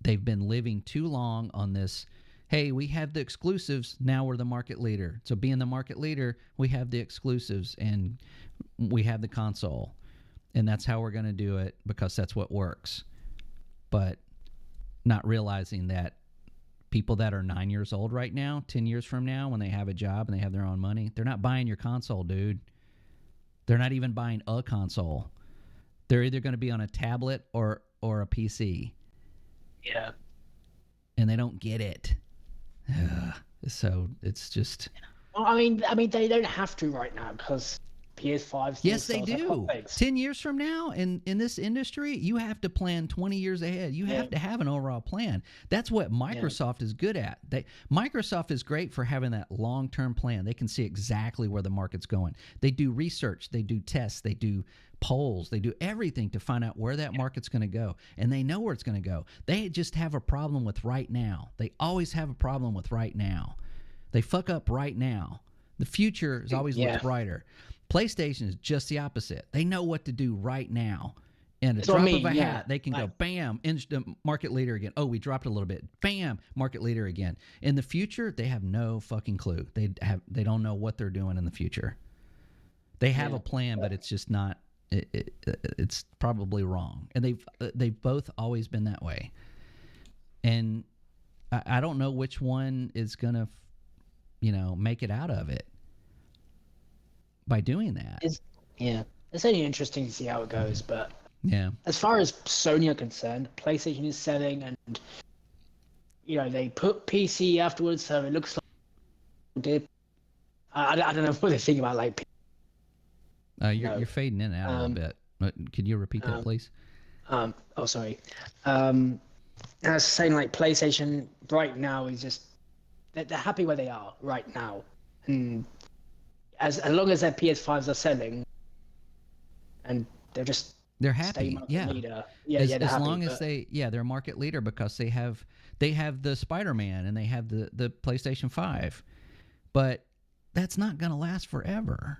They've been living too long on this. Hey, we have the exclusives. Now we're the market leader. So being the market leader, we have the exclusives and we have the console. And that's how we're going to do it because that's what works. But not realizing that people that are 9 years old right now, 10 years from now, when they have a job and they have their own money, they're not buying your console, dude. They're not even buying a console. They're either going to be on a tablet or a PC. Yeah. And they don't get it. So it's just... Well, I mean, they don't have to right now because PS5. Yes, they do. 10 years from now, in this industry, you have to plan 20 years ahead. You have to have an overall plan. That's what Microsoft is good at. Microsoft is great for having that long-term plan. They can see exactly where the market's going. They do research. They do tests. They do polls. They do everything to find out where that market's going to go. And they know where it's going to go. They just have a problem with right now. They always have a problem with right now. They fuck up right now. The future is always looks brighter. PlayStation is just the opposite. They know what to do right now. And a That's what drop I mean, of a yeah. hat, they can go, bam, instant market leader again. Oh, we dropped a little bit. Bam, market leader again. In the future, they have no fucking clue. They don't know what they're doing in the future. They have a plan, but it's just not. It's probably wrong. And they've both always been that way. And I don't know which one is gonna, make it out of it by doing that. It's only interesting to see how it goes, but. Yeah. As far as Sony are concerned, PlayStation is selling, and they put PC afterwards, so it looks like. I don't know what they think about like. You're fading in and out a little bit. Could you repeat that, please? Oh, sorry. I was saying like PlayStation right now is just they're happy where they are right now, and as long as their PS5s are selling, and they're happy. Yeah. Leader. As they're happy, long as they're a market leader because they have the Spider-Man and they have the PlayStation 5. But that's not going to last forever.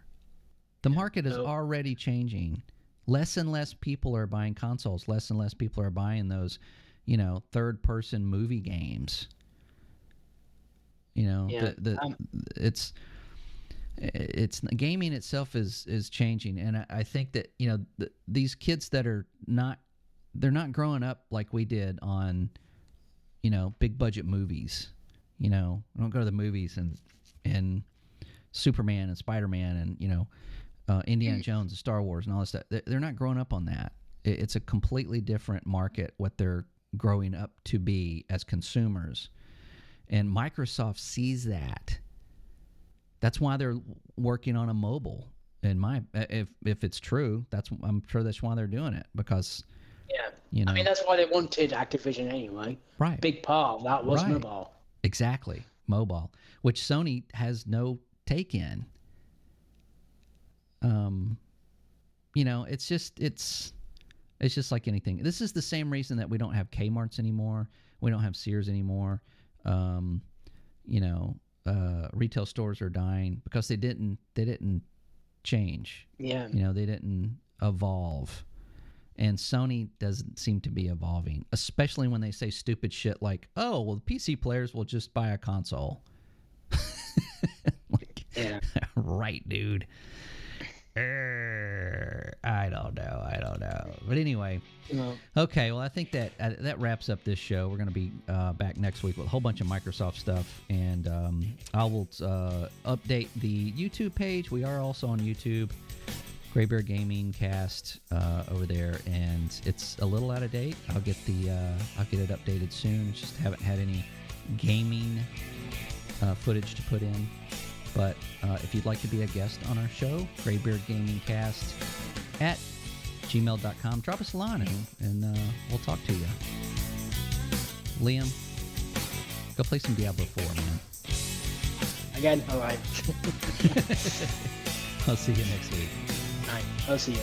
The market is already changing. Less and less people are buying consoles. Less and less people are buying those, third-person movie games. It's gaming itself is changing, and I think that these kids that are they're not growing up like we did on big budget movies. I don't go to the movies and Superman and Spider-Man and Indiana Jones and Star Wars and all this stuff. They're not growing up on that. It's a completely different market what they're growing up to be as consumers, and Microsoft sees that. That's why they're working on a mobile. If it's true, I'm sure that's why they're doing it, because I mean that's why they wanted Activision anyway. Right. Big part of that was mobile. Exactly, mobile, which Sony has no take in. It's just like anything. This is the same reason that we don't have Kmart's anymore. We don't have Sears anymore. Retail stores are dying because they didn't change. Yeah. They didn't evolve. And Sony doesn't seem to be evolving, especially when they say stupid shit like, "Oh, well, the PC players will just buy a console." Right, dude. I don't know. But anyway, okay. Well, I think that wraps up this show. We're going to be back next week with a whole bunch of Microsoft stuff, and I will update the YouTube page. We are also on YouTube, Graybeard Gaming Cast over there, and it's a little out of date. I'll get it updated soon. Just haven't had any gaming footage to put in. But if you'd like to be a guest on our show, Graybeard Gaming Cast at gmail.com, drop us a line and we'll talk to you. Liam, go play some Diablo 4, man. Again, all right. I'll see you next week. All right, I'll see you.